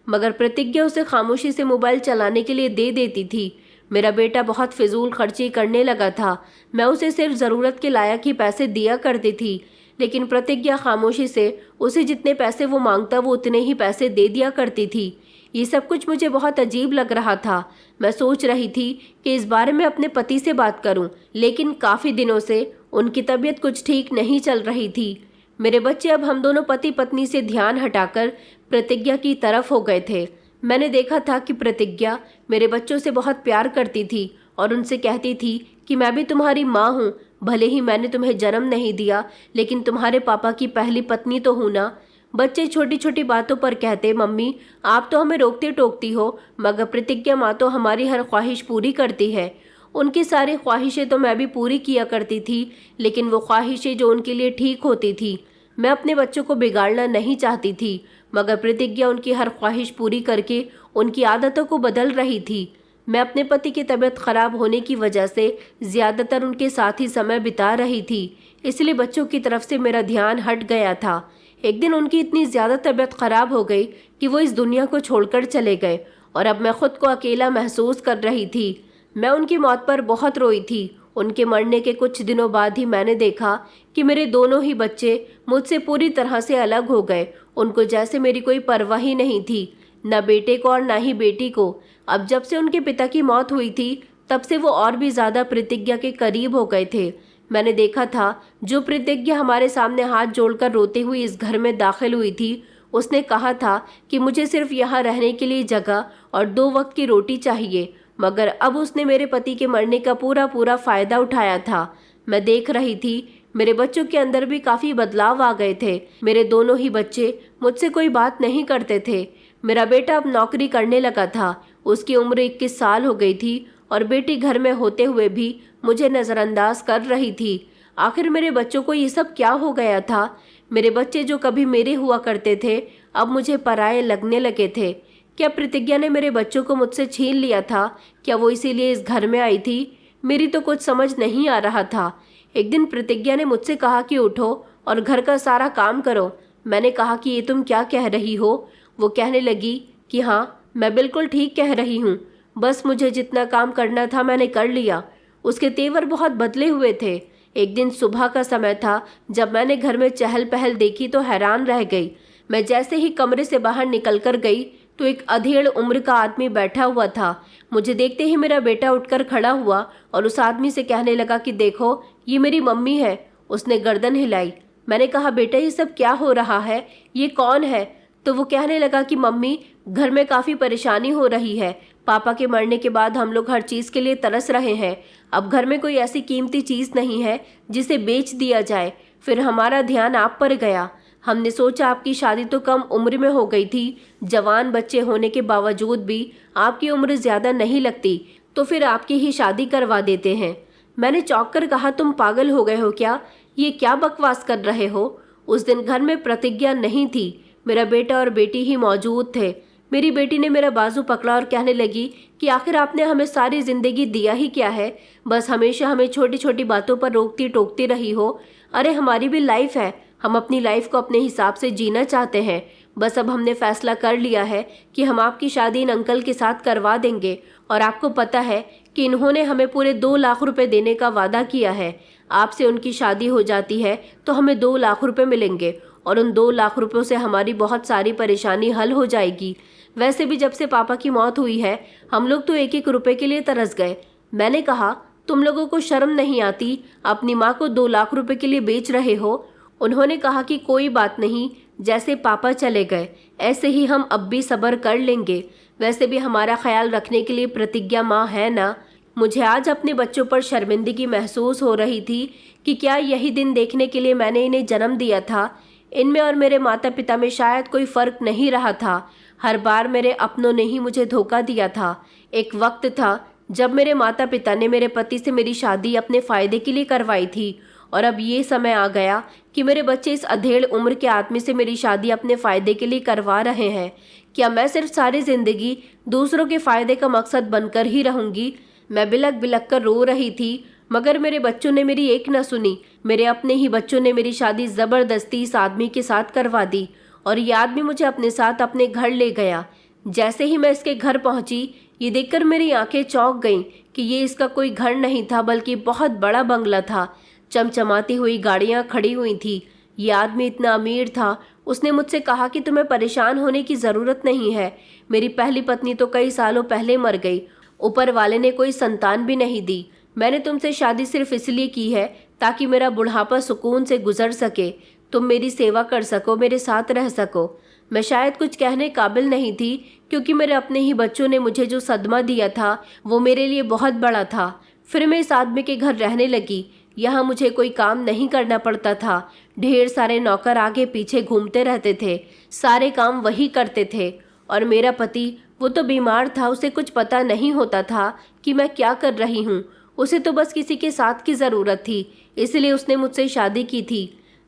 मगर प्रतिज्ञा उसे खामोशी से मोबाइल चलाने के लिए दे देती थी। मेरा बेटा बहुत फिजूल खर्ची करने लगा था। मैं उसे सिर्फ ज़रूरत के लायक ही पैसे दिया करती थी, लेकिन प्रतिज्ञा खामोशी से उसे जितने पैसे वो मांगता वो उतने ही पैसे दे दिया करती थी। ये सब कुछ मुझे बहुत अजीब लग रहा था। मैं सोच रही थी कि इस बारे में अपने पति से बात करूं, लेकिन काफ़ी दिनों से उनकी तबीयत कुछ ठीक नहीं चल रही थी। मेरे बच्चे अब हम दोनों पति पत्नी से ध्यान हटाकर प्रतिज्ञा की तरफ हो गए थे। मैंने देखा था कि प्रतिज्ञा मेरे बच्चों से बहुत प्यार करती थी और उनसे कहती थी कि मैं भी तुम्हारी माँ हूँ। भले ही मैंने तुम्हें जन्म नहीं दिया, लेकिन तुम्हारे पापा की पहली पत्नी तो हूँ ना। बच्चे छोटी छोटी बातों पर कहते, मम्मी आप तो हमें रोकती टोकती हो, मगर प्रतिज्ञा माँ तो हमारी हर ख्वाहिश पूरी करती है। उनकी सारी ख्वाहिशें तो मैं भी पूरी किया करती थी, लेकिन वो ख्वाहिशें जो उनके लिए ठीक होती थी। मैं अपने बच्चों को बिगाड़ना नहीं चाहती थी, मगर प्रतिज्ञा उनकी हर ख्वाहिश पूरी करके उनकी आदतों को बदल रही थी। मैं अपने पति की तबीयत खराब होने की वजह से ज़्यादातर उनके साथ ही समय बिता रही थी, इसलिए बच्चों की तरफ से मेरा ध्यान हट गया था। एक दिन उनकी इतनी ज़्यादा तबीयत खराब हो गई कि वो इस दुनिया को छोड़कर चले गए और अब मैं खुद को अकेला महसूस कर रही थी। मैं उनकी मौत पर बहुत रोई थी। उनके मरने के कुछ दिनों बाद ही मैंने देखा कि मेरे दोनों ही बच्चे मुझसे पूरी तरह से अलग हो गए। उनको जैसे मेरी कोई परवाह ही नहीं थी, न बेटे को और न ही बेटी को। अब जब से उनके पिता की मौत हुई थी तब से वो और भी ज़्यादा प्रतिज्ञा के करीब हो गए थे। मैंने देखा था जो प्रतिज्ञा हमारे सामने हाथ जोड़कर रोते हुए इस घर में दाखिल हुई थी, उसने कहा था कि मुझे सिर्फ यहाँ रहने के लिए जगह और 2 वक्त की रोटी चाहिए, मगर अब उसने मेरे पति के मरने का पूरा पूरा फ़ायदा उठाया था। मैं देख रही थी मेरे बच्चों के अंदर भी काफ़ी बदलाव आ गए थे। मेरे दोनों ही बच्चे मुझसे कोई बात नहीं करते थे। मेरा बेटा अब नौकरी करने लगा था, उसकी उम्र 21 साल हो गई थी और बेटी घर में होते हुए भी मुझे नज़रअंदाज कर रही थी। आखिर मेरे बच्चों को ये सब क्या हो गया था? मेरे बच्चे जो कभी मेरे हुआ करते थे अब मुझे पराये लगने लगे थे। क्या प्रतिज्ञा ने मेरे बच्चों को मुझसे छीन लिया था? क्या वो इसीलिए इस घर में आई थी? मेरी तो कुछ समझ नहीं आ रहा था। एक दिन प्रतिज्ञा ने मुझसे कहा कि उठो और घर का सारा काम करो। मैंने कहा कि ये तुम क्या कह रही हो? वो कहने लगी कि हाँ, मैं बिल्कुल ठीक कह रही हूँ, बस मुझे जितना काम करना था मैंने कर लिया। उसके तेवर बहुत बदले हुए थे। एक दिन सुबह का समय था, जब मैंने घर में चहल पहल देखी तो हैरान रह गई। मैं जैसे ही कमरे से बाहर निकल कर गई तो एक अधेड़ उम्र का आदमी बैठा हुआ था। मुझे देखते ही मेरा बेटा उठकर खड़ा हुआ और उस आदमी से कहने लगा कि देखो, ये मेरी मम्मी है। उसने गर्दन हिलाई। मैंने कहा, बेटा ये सब क्या हो रहा है? ये कौन है? तो वो कहने लगा कि मम्मी, घर में काफ़ी परेशानी हो रही है। पापा के मरने के बाद हम लोग हर चीज़ के लिए तरस रहे हैं। अब घर में कोई ऐसी कीमती चीज़ नहीं है जिसे बेच दिया जाए। फिर हमारा ध्यान आप पर गया। हमने सोचा आपकी शादी तो कम उम्र में हो गई थी, जवान बच्चे होने के बावजूद भी आपकी उम्र ज़्यादा नहीं लगती, तो फिर आपकी ही शादी करवा देते हैं। मैंने चौंक कर कहा, तुम पागल हो गए हो क्या? ये क्या बकवास कर रहे हो? उस दिन घर में प्रतिज्ञा नहीं थी, मेरा बेटा और बेटी ही मौजूद थे। मेरी बेटी ने मेरा बाजू पकड़ा और कहने लगी कि आखिर आपने हमें सारी जिंदगी दिया ही क्या है? बस हमेशा हमें छोटी छोटी बातों पर रोकती टोकती रही हो। अरे हमारी भी लाइफ है, हम अपनी लाइफ को अपने हिसाब से जीना चाहते हैं। बस अब हमने फैसला कर लिया है कि हम आपकी शादी इन अंकल के साथ करवा देंगे। और आपको पता है कि इन्होंने हमें पूरे 2 लाख रुपए देने का वादा किया है। आपसे उनकी शादी हो जाती है तो हमें 2 लाख रुपए मिलेंगे और उन 2 लाख रुपयों से हमारी बहुत सारी परेशानी हल हो जाएगी। वैसे भी जब से पापा की मौत हुई है हम लोग तो 1-1 रुपए के लिए तरस गए। मैंने कहा, तुम लोगों को शर्म नहीं आती? अपनी माँ को 2 लाख रुपए के लिए बेच रहे हो। उन्होंने कहा कि कोई बात नहीं, जैसे पापा चले गए ऐसे ही हम अब भी सब्र कर लेंगे। वैसे भी हमारा ख्याल रखने के लिए प्रतिज्ञा माँ है ना। मुझे आज अपने बच्चों पर शर्मिंदगी महसूस हो रही थी कि क्या यही दिन देखने के लिए मैंने इन्हें जन्म दिया था। इनमें और मेरे माता पिता में शायद कोई फ़र्क नहीं रहा था। हर बार मेरे अपनों ने ही मुझे धोखा दिया था। एक वक्त था जब मेरे माता पिता ने मेरे पति से मेरी शादी अपने फ़ायदे के लिए करवाई थी, और अब ये समय आ गया कि मेरे बच्चे इस अधेड़ उम्र के आदमी से मेरी शादी अपने फ़ायदे के लिए करवा रहे हैं। क्या मैं सिर्फ सारी ज़िंदगी दूसरों के फ़ायदे का मकसद बनकर ही रहूँगी? मैं बिलक बिलक कर रो रही थी, मगर मेरे बच्चों ने मेरी एक न सुनी। मेरे अपने ही बच्चों ने मेरी शादी ज़बरदस्ती इस आदमी के साथ करवा दी और ये आदमी मुझे अपने साथ अपने घर ले गया। जैसे ही मैं इसके घर पहुंची, ये देखकर मेरी आंखें चौंक गईं कि ये इसका कोई घर नहीं था बल्कि बहुत बड़ा बंगला था। चमचमाती हुई गाड़ियां खड़ी हुई थी। ये आदमी इतना अमीर था। उसने मुझसे कहा कि तुम्हें परेशान होने की ज़रूरत नहीं है। मेरी पहली पत्नी तो कई सालों पहले मर गई। ऊपर वाले ने कोई संतान भी नहीं दी। मैंने तुमसे शादी सिर्फ इसलिए की है ताकि मेरा बुढ़ापा सुकून से गुजर सके, तुम मेरी सेवा कर सको, मेरे साथ रह सको। मैं शायद कुछ कहने काबिल नहीं थी, क्योंकि मेरे अपने ही बच्चों ने मुझे जो सदमा दिया था वो मेरे लिए बहुत बड़ा था। फिर मैं इस आदमी के घर रहने लगी। यहाँ मुझे कोई काम नहीं करना पड़ता था। ढेर सारे नौकर आगे पीछे घूमते रहते थे, सारे काम वही करते थे। और मेरा पति, वो तो बीमार था, उसे कुछ पता नहीं होता था कि मैं क्या कर रही हूँ। उसे तो बस किसी के साथ की ज़रूरत थी, इसलिए उसने मुझसे शादी की थी।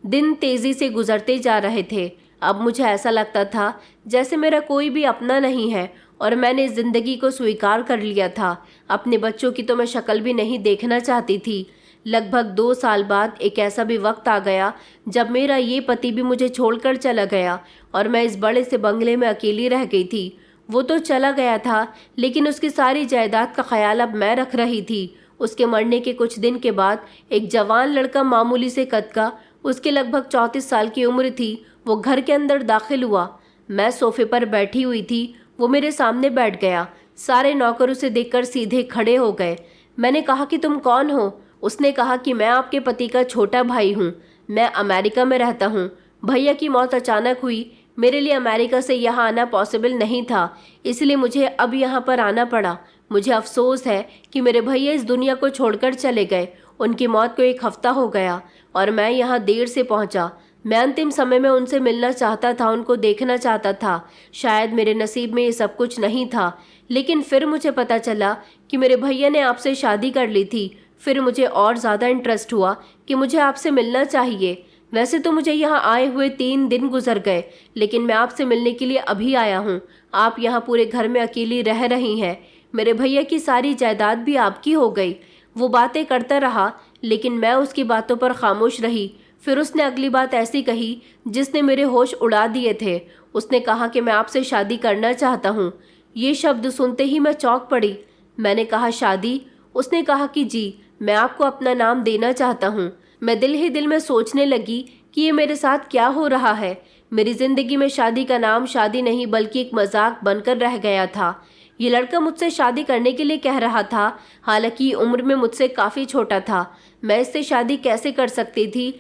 दिन तेज़ी से गुजरते जा रहे थे। अब मुझे ऐसा लगता था जैसे मेरा कोई भी अपना नहीं है और मैंने इस ज़िंदगी को स्वीकार कर लिया था। अपने बच्चों की तो मैं शक्ल भी नहीं देखना चाहती थी। लगभग 2 साल बाद एक ऐसा भी वक्त आ गया जब मेरा ये पति भी मुझे छोड़कर चला गया और मैं इस बड़े से बंगले में अकेली रह गई थी। वो तो चला गया था, लेकिन उसकी सारी जायदाद का ख्याल अब मैं रख रही थी। उसके मरने के कुछ दिन के बाद एक जवान लड़का, मामूली से कद का, उसके लगभग 34 साल की उम्र थी, वो घर के अंदर दाखिल हुआ। मैं सोफे पर बैठी हुई थी, वो मेरे सामने बैठ गया। सारे नौकर उसे देखकर सीधे खड़े हो गए। मैंने कहा कि तुम कौन हो? उसने कहा कि मैं आपके पति का छोटा भाई हूँ। मैं अमेरिका में रहता हूँ। भैया की मौत अचानक हुई। मेरे लिए अमेरिका से यहाँ आना पॉसिबल नहीं था, इसलिए मुझे अब यहाँ पर आना पड़ा। मुझे अफसोस है कि मेरे भैया इस दुनिया को छोड़कर चले गए। उनकी मौत को 1 हफ्ता हो गया और मैं यहाँ देर से पहुँचा। मैं अंतिम समय में उनसे मिलना चाहता था, उनको देखना चाहता था। शायद मेरे नसीब में ये सब कुछ नहीं था, लेकिन फिर मुझे पता चला कि मेरे भैया ने आपसे शादी कर ली थी। फिर मुझे और ज़्यादा इंटरेस्ट हुआ कि मुझे आपसे मिलना चाहिए। वैसे तो मुझे यहाँ आए हुए 3 दिन गुजर गए, लेकिन मैं आपसे मिलने के लिए अभी आया हूँ। आप यहाँ पूरे घर में अकेली रह रही हैं। मेरे भैया की सारी जायदाद भी आपकी हो गई। वो बातें करता रहा, लेकिन मैं उसकी बातों पर खामोश रही। फिर उसने अगली बात ऐसी कही जिसने मेरे होश उड़ा दिए थे। उसने कहा कि मैं आपसे शादी करना चाहता हूँ। ये शब्द सुनते ही मैं चौंक पड़ी। मैंने कहा, शादी? उसने कहा कि जी, मैं आपको अपना नाम देना चाहता हूँ। मैं दिल ही दिल में सोचने लगी कि ये मेरे साथ क्या हो रहा है। मेरी ज़िंदगी में शादी का नाम शादी नहीं बल्कि एक मजाक बनकर रह गया था। ये लड़का मुझसे शादी करने के लिए कह रहा था, हालांकि उम्र में मुझसे काफ़ी छोटा था। मैं इससे शादी कैसे कर सकती थी?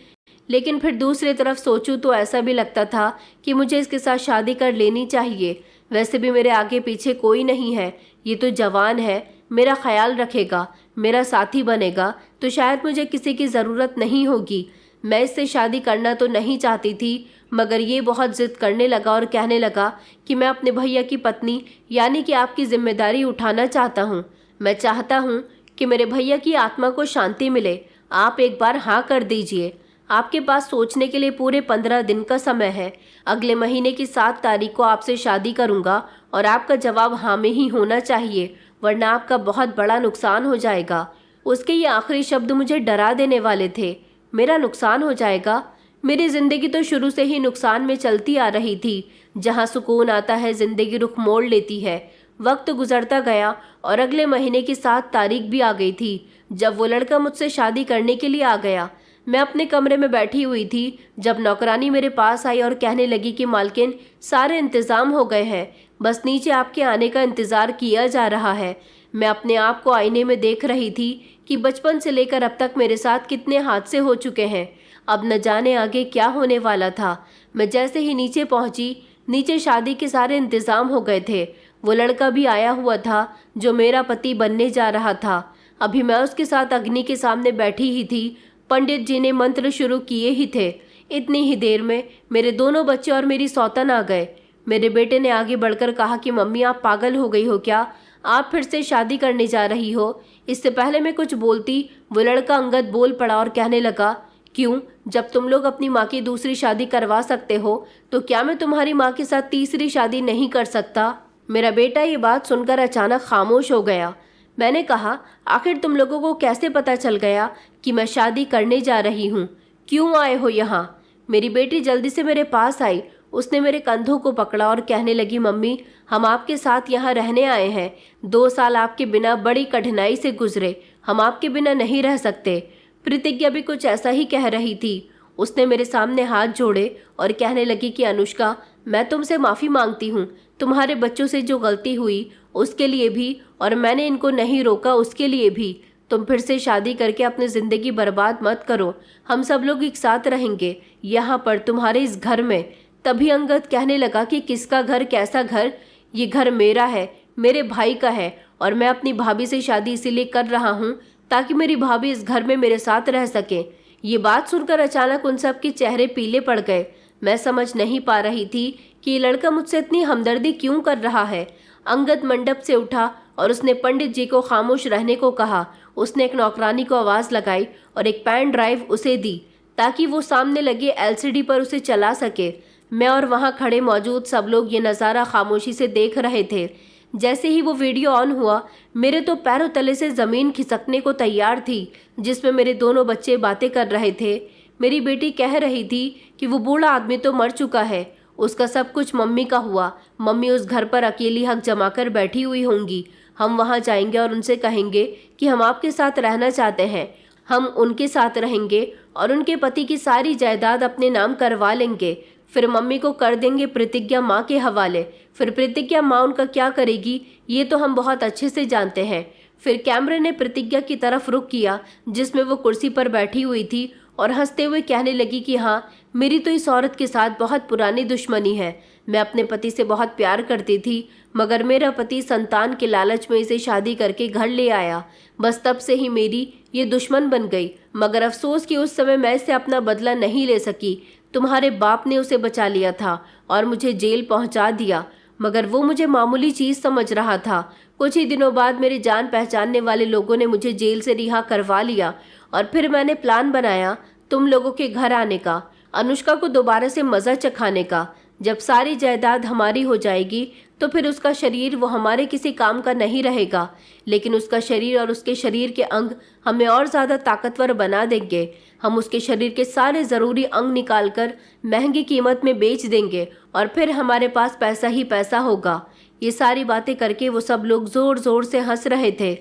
लेकिन फिर दूसरी तरफ सोचूं तो ऐसा भी लगता था कि मुझे इसके साथ शादी कर लेनी चाहिए। वैसे भी मेरे आगे पीछे कोई नहीं है। ये तो जवान है, मेरा ख्याल रखेगा, मेरा साथी बनेगा, तो शायद मुझे किसी की ज़रूरत नहीं होगी। मैं इससे शादी करना तो नहीं चाहती थी, मगर ये बहुत ज़िद करने लगा और कहने लगा कि मैं अपने भैया की पत्नी यानी कि आपकी जिम्मेदारी उठाना चाहता हूँ। मैं चाहता हूँ कि मेरे भैया की आत्मा को शांति मिले। आप एक बार हाँ कर दीजिए। आपके पास सोचने के लिए पूरे 15 दिन का समय है। अगले महीने की 7 तारीख को आपसे शादी करूँगा और आपका जवाब हाँ में ही होना चाहिए, वरना आपका बहुत बड़ा नुकसान हो जाएगा। उसके ये आखिरी शब्द मुझे डरा देने वाले थे। मेरा नुकसान हो जाएगा? मेरी ज़िंदगी तो शुरू से ही नुकसान में चलती आ रही थी। जहाँ सुकून आता है ज़िंदगी रुख मोड़ लेती है। वक्त गुजरता गया और अगले महीने की 7 तारीख भी आ गई थी जब वो लड़का मुझसे शादी करने के लिए आ गया। मैं अपने कमरे में बैठी हुई थी जब नौकरानी मेरे पास आई और कहने लगी कि मालकिन, सारे इंतज़ाम हो गए हैं, बस नीचे आपके आने का इंतज़ार किया जा रहा है। मैं अपने आप को आईने में देख रही थी कि बचपन से लेकर अब तक मेरे साथ कितने हादसे हो चुके हैं। अब न जाने आगे क्या होने वाला था। मैं जैसे ही नीचे पहुंची, नीचे शादी के सारे इंतज़ाम हो गए थे। वो लड़का भी आया हुआ था जो मेरा पति बनने जा रहा था। अभी मैं उसके साथ अग्नि के सामने बैठी ही थी। पंडित जी ने मंत्र शुरू किए ही थे। इतनी ही देर में मेरे दोनों बच्चे और मेरी सौतन आ गए। मेरे बेटे ने आगे बढ़कर कहा कि मम्मी, आप पागल हो गई हो क्या? आप फिर से शादी करने जा रही हो? इससे पहले मैं कुछ बोलती, वो लड़का अंगद बोल पड़ा और कहने लगा, क्यों? जब तुम लोग अपनी माँ की दूसरी शादी करवा सकते हो, तो क्या मैं तुम्हारी माँ के साथ तीसरी शादी नहीं कर सकता? मेरा बेटा ये बात सुनकर अचानक खामोश हो गया। मैंने कहा, आखिर तुम लोगों को कैसे पता चल गया कि मैं शादी करने जा रही हूँ? क्यों आए हो यहाँ? मेरी बेटी जल्दी से मेरे पास आई। उसने मेरे कंधों को पकड़ा और कहने लगी, मम्मी, हम आपके साथ यहाँ रहने आए हैं। 2 साल आपके बिना बड़ी कठिनाई से गुजरे। हम आपके बिना नहीं रह सकते। प्रतिज्ञा भी कुछ ऐसा ही कह रही थी। उसने मेरे सामने हाथ जोड़े और कहने लगी कि अनुष्का, मैं तुमसे माफ़ी मांगती हूँ। तुम्हारे बच्चों से जो गलती हुई उसके लिए भी, और मैंने इनको नहीं रोका उसके लिए भी। तुम फिर से शादी करके अपनी ज़िंदगी बर्बाद मत करो। हम सब लोग एक साथ रहेंगे यहाँ पर, तुम्हारे इस घर में। तभी अंगद कहने लगा कि किसका घर? कैसा घर? ये घर मेरा है, मेरे भाई का है, और मैं अपनी भाभी से शादी इसीलिए कर रहा हूँ ताकि मेरी भाभी इस घर में मेरे साथ रह सके। ये बात सुनकर अचानक उन सब के चेहरे पीले पड़ गए। मैं समझ नहीं पा रही थी कि ये लड़का मुझसे इतनी हमदर्दी क्यों कर रहा है। अंगद मंडप से उठा और उसने पंडित जी को खामोश रहने को कहा। उसने एक नौकरानी को आवाज़ लगाई और एक पेन ड्राइव उसे दी ताकि वो सामने लगे एलसीडी पर उसे चला सके। मैं और वहाँ खड़े मौजूद सब लोग ये नज़ारा खामोशी से देख रहे थे। जैसे ही वो वीडियो ऑन हुआ, मेरे तो पैरों तले से ज़मीन खिसकने को तैयार थी, जिसमें मेरे दोनों बच्चे बातें कर रहे थे। मेरी बेटी कह रही थी कि वो बूढ़ा आदमी तो मर चुका है, उसका सब कुछ मम्मी का हुआ, मम्मी उस घर पर अकेली हक जमाकर बैठी हुई होंगी, हम वहाँ जाएंगे और उनसे कहेंगे कि हम आपके साथ रहना चाहते हैं, हम उनके साथ रहेंगे और उनके पति की सारी जायदाद अपने नाम करवा लेंगे, फिर मम्मी को कर देंगे प्रतिज्ञा माँ के हवाले। फिर प्रतिज्ञा माँ उनका क्या करेगी ये तो हम बहुत अच्छे से जानते हैं। फिर कैमरे ने प्रतिज्ञा की तरफ रुख किया, जिसमें वो कुर्सी पर बैठी हुई थी और हंसते हुए कहने लगी कि हाँ, मेरी तो इस औरत के साथ बहुत पुरानी दुश्मनी है। मैं अपने पति से बहुत प्यार करती थी, मगर मेरा पति संतान के लालच में इसे शादी करके घर ले आया। बस तब से ही मेरी ये दुश्मन बन गई। मगर अफसोस कि उस समय मैं इससे अपना बदला नहीं ले सकी। तुम्हारे बाप ने उसे बचा लिया था और मुझे जेल पहुंचा दिया, मगर वो मुझे मामूली चीज़ समझ रहा था। कुछ ही दिनों बाद मेरे जान पहचानने वाले लोगों ने मुझे जेल से रिहा करवा लिया और फिर मैंने प्लान बनाया तुम लोगों के घर आने का, अनुष्का को दोबारा से मज़ा चखाने का। जब सारी जायदाद हमारी हो जाएगी तो फिर उसका शरीर वो हमारे किसी काम का नहीं रहेगा, लेकिन उसका शरीर और उसके शरीर के अंग हमें और ज़्यादा ताकतवर बना देंगे। हम उसके शरीर के सारे ज़रूरी अंग निकालकर महंगी कीमत में बेच देंगे और फिर हमारे पास पैसा ही पैसा होगा। ये सारी बातें करके वो सब लोग ज़ोर ज़ोर से हंस रहे थे।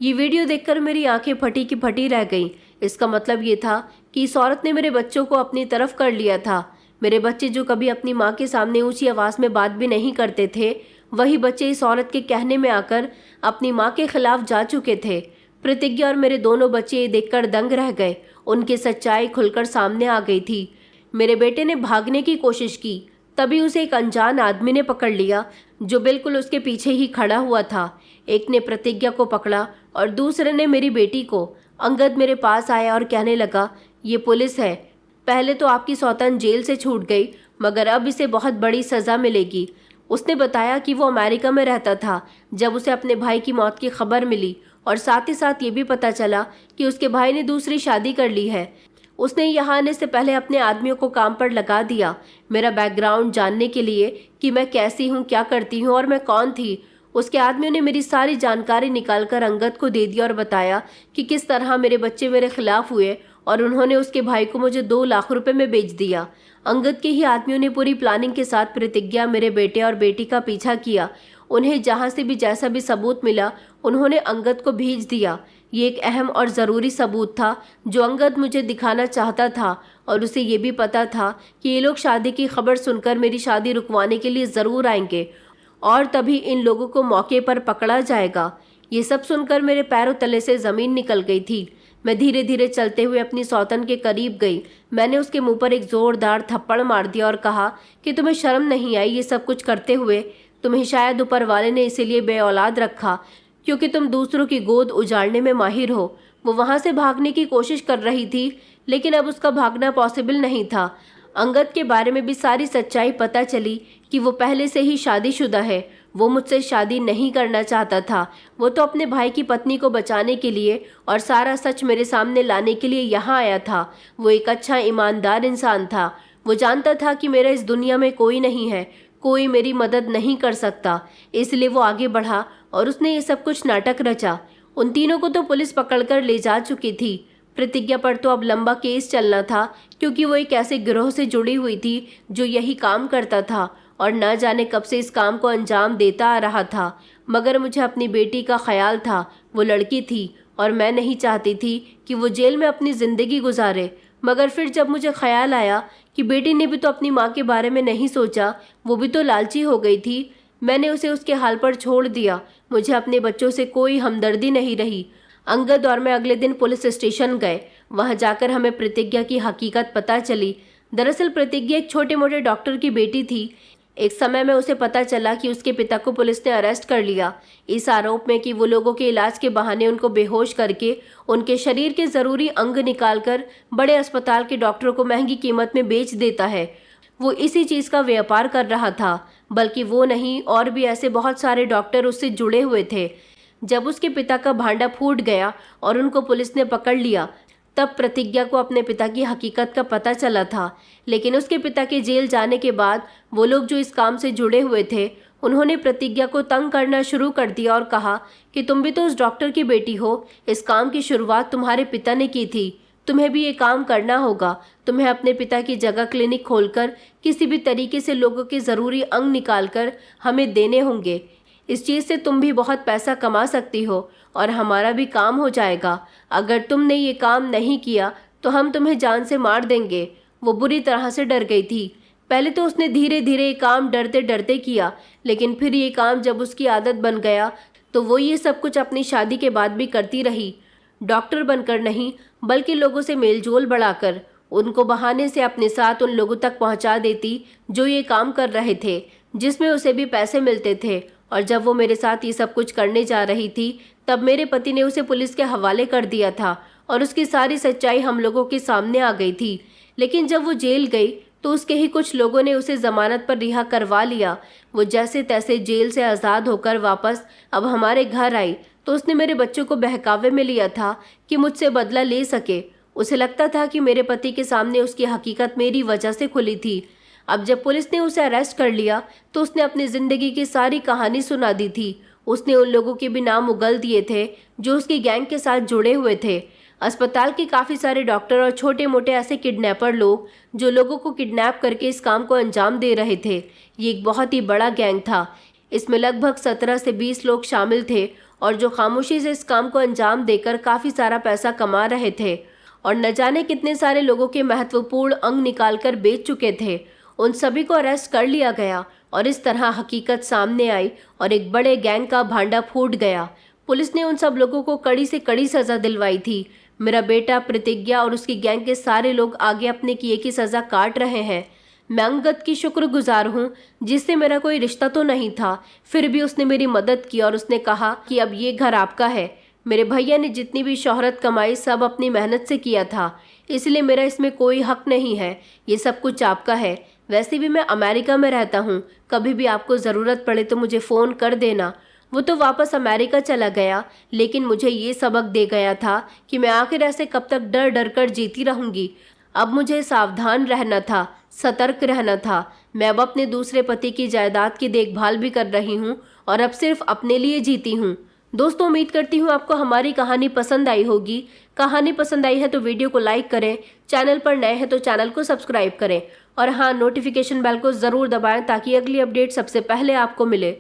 ये वीडियो देखकर मेरी आंखें फटी की फटी रह गईं। इसका मतलब ये था कि इस औरत ने मेरे बच्चों को अपनी तरफ कर लिया था। मेरे बच्चे जो कभी अपनी माँ के सामने ऊंची आवाज़ में बात भी नहीं करते थे, वही बच्चे इस औरत के कहने में आकर अपनी माँ के खिलाफ जा चुके थे। प्रतिज्ञा और मेरे दोनों बच्चे ये देखकर दंग रह गए। उनकी सच्चाई खुलकर सामने आ गई थी। मेरे बेटे ने भागने की कोशिश की, तभी उसे एक अनजान आदमी ने पकड़ लिया जो बिल्कुल उसके पीछे ही खड़ा हुआ था। एक ने प्रतिज्ञा को पकड़ा और दूसरे ने मेरी बेटी को। अंगद मेरे पास आया और कहने लगा, ये पुलिस है। पहले तो आपकी सौतन जेल से छूट गई, मगर अब इसे बहुत बड़ी सज़ा मिलेगी। उसने बताया कि वो अमेरिका में रहता था जब उसे अपने भाई की मौत की खबर मिली, और साथ ही साथ ये भी पता चला कि उसके भाई ने दूसरी शादी कर ली है। उसने यहाँ आने से पहले अपने आदमियों को काम पर लगा दिया, मेरा बैकग्राउंड जानने के लिए कि मैं कैसी हूँ, क्या करती हूँ और मैं कौन थी। उसके आदमियों ने मेरी सारी जानकारी निकालकर अंगद को दे दी और बताया कि किस तरह मेरे बच्चे मेरे खिलाफ हुए और उन्होंने उसके भाई को मुझे 2 लाख रुपए में बेच दिया। अंगद के ही आदमियों ने पूरी प्लानिंग के साथ प्रतिज्ञा, मेरे बेटे और बेटी का पीछा किया। उन्हें जहाँ से भी जैसा भी सबूत मिला उन्होंने अंगद को भेज दिया। ये एक अहम और ज़रूरी सबूत था जो अंगद मुझे दिखाना चाहता था, और उसे ये भी पता था कि ये लोग शादी की खबर सुनकर मेरी शादी रुकवाने के लिए ज़रूर आएंगे और तभी इन लोगों को मौके पर पकड़ा जाएगा। ये सब सुनकर मेरे पैरों तले से ज़मीन निकल गई थी। मैं धीरे धीरे चलते हुए अपनी सौतन के करीब गई। मैंने उसके मुंह पर एक ज़ोरदार थप्पड़ मार दिया और कहा कि तुम्हें शर्म नहीं आई ये सब कुछ करते हुए? तुम्हें शायद ऊपर वाले ने इसीलिए बेऔलाद रखा क्योंकि तुम दूसरों की गोद उजाड़ने में माहिर हो। वो वहाँ से भागने की कोशिश कर रही थी, लेकिन अब उसका भागना पॉसिबल नहीं था। अंगद के बारे में भी सारी सच्चाई पता चली कि वो पहले से ही शादीशुदा है। वो मुझसे शादी नहीं करना चाहता था। वो तो अपने भाई की पत्नी को बचाने के लिए और सारा सच मेरे सामने लाने के लिए यहाँ आया था। वो एक अच्छा ईमानदार इंसान था। वो जानता था कि मेरा इस दुनिया में कोई नहीं है, कोई मेरी मदद नहीं कर सकता, इसलिए वो आगे बढ़ा और उसने ये सब कुछ नाटक रचा। उन तीनों को तो पुलिस पकड़कर ले जा चुकी थी। प्रतिज्ञा पर तो अब लंबा केस चलना था, क्योंकि वो एक ऐसे गिरोह से जुड़ी हुई थी जो यही काम करता था और न जाने कब से इस काम को अंजाम देता आ रहा था। मगर मुझे अपनी बेटी का ख्याल था। वो लड़की थी और मैं नहीं चाहती थी कि वो जेल में अपनी ज़िंदगी गुजारे। मगर फिर जब मुझे ख्याल आया कि बेटी ने भी तो अपनी माँ के बारे में नहीं सोचा, वो भी तो लालची हो गई थी, मैंने उसे उसके हाल पर छोड़ दिया। मुझे अपने बच्चों से कोई हमदर्दी नहीं रही। अंगद और मैं अगले दिन पुलिस स्टेशन गए। वहां जाकर हमें प्रतिज्ञा की हकीकत पता चली। दरअसल प्रतिज्ञा एक छोटे मोटे डॉक्टर की बेटी थी। एक समय में उसे पता चला कि उसके पिता को पुलिस ने अरेस्ट कर लिया, इस आरोप में कि वो लोगों के इलाज के बहाने उनको बेहोश करके उनके शरीर के ज़रूरी अंग निकालकर बड़े अस्पताल के डॉक्टरों को महंगी कीमत में बेच देता है। वो इसी चीज़ का व्यापार कर रहा था। बल्कि वो नहीं, और भी ऐसे बहुत सारे डॉक्टर उससे जुड़े हुए थे। जब उसके पिता का भांडा फूट गया और उनको पुलिस ने पकड़ लिया, तब प्रतिज्ञा को अपने पिता की हकीकत का पता चला था, लेकिन उसके पिता के जेल जाने के बाद वो लोग जो इस काम से जुड़े हुए थे उन्होंने प्रतिज्ञा को तंग करना शुरू कर दिया और कहा कि तुम भी तो उस डॉक्टर की बेटी हो, इस काम की शुरुआत तुम्हारे पिता ने की थी, तुम्हें भी ये काम करना होगा, तुम्हें अपने पिता की जगह क्लिनिक खोलकर किसी भी तरीके से लोगों के ज़रूरी अंग निकालकर हमें देने होंगे, इस चीज़ से तुम भी बहुत पैसा कमा सकती हो और हमारा भी काम हो जाएगा, अगर तुमने ये काम नहीं किया तो हम तुम्हें जान से मार देंगे। वो बुरी तरह से डर गई थी। पहले तो उसने धीरे धीरे ये काम डरते डरते किया, लेकिन फिर ये काम जब उसकी आदत बन गया तो वो ये सब कुछ अपनी शादी के बाद भी करती रही, डॉक्टर बनकर नहीं बल्कि लोगों से मेलजोल बढ़ाकर, उनको बहाने से अपने साथ उन लोगों तक पहुंचा देती जो ये काम कर रहे थे, जिसमें उसे भी पैसे मिलते थे। और जब वो मेरे साथ ये सब कुछ करने जा रही थी तब मेरे पति ने उसे पुलिस के हवाले कर दिया था और उसकी सारी सच्चाई हम लोगों के सामने आ गई थी। लेकिन जब वो जेल गई तो उसके ही कुछ लोगों ने उसे जमानत पर रिहा करवा लिया। वो जैसे तैसे जेल से आज़ाद होकर वापस अब हमारे घर आई तो उसने मेरे बच्चों को बहकावे में लिया था कि मुझसे बदला ले सके। उसे लगता था कि मेरे पति के सामने उसकी हकीकत मेरी वजह से खुली थी। अब जब पुलिस ने उसे अरेस्ट कर लिया तो उसने अपनी ज़िंदगी की सारी कहानी सुना दी थी। उसने उन लोगों के भी नाम उगल दिए थे जो उसकी गैंग के साथ जुड़े हुए थे। अस्पताल के काफ़ी सारे डॉक्टर और छोटे मोटे ऐसे किडनैपर लोग जो लोगों को किडनैप करके इस काम को अंजाम दे रहे थे। ये एक बहुत ही बड़ा गैंग था। इसमें लगभग 17 से 20 लोग शामिल थे और जो खामोशी से इस काम को अंजाम देकर काफ़ी सारा पैसा कमा रहे थे और न जाने कितने सारे लोगों के महत्वपूर्ण अंग निकालकर बेच चुके थे। उन सभी को अरेस्ट कर लिया गया और इस तरह हकीकत सामने आई और एक बड़े गैंग का भांडा फूट गया। पुलिस ने उन सब लोगों को कड़ी से कड़ी सज़ा दिलवाई थी। मेरा बेटा, प्रतिज्ञा और उसकी गैंग के सारे लोग आगे अपने किए की सज़ा काट रहे हैं। मैं अंगद की शुक्रगुजार हूँ जिससे मेरा कोई रिश्ता तो नहीं था, फिर भी उसने मेरी मदद की और उसने कहा कि अब ये घर आपका है। मेरे भैया ने जितनी भी शोहरत कमाई सब अपनी मेहनत से किया था, इसलिए मेरा इसमें कोई हक नहीं है, ये सब कुछ आपका है। वैसे भी मैं अमेरिका में रहता हूँ, कभी भी आपको ज़रूरत पड़े तो मुझे फ़ोन कर देना। वो तो वापस अमेरिका चला गया, लेकिन मुझे ये सबक दे गया था कि मैं आखिर ऐसे कब तक डर डर कर जीती रहूँगी। अब मुझे सावधान रहना था, सतर्क रहना था। मैं अब अपने दूसरे पति की जायदाद की देखभाल भी कर रही हूँ और अब सिर्फ अपने लिए जीती हूँ। दोस्तों, उम्मीद करती हूँ आपको हमारी कहानी पसंद आई होगी। कहानी पसंद आई है तो वीडियो को लाइक करें, चैनल पर नए हैं तो चैनल को सब्सक्राइब करें और हाँ, नोटिफिकेशन बेल को ज़रूर दबाएं ताकि अगली अपडेट सबसे पहले आपको मिले।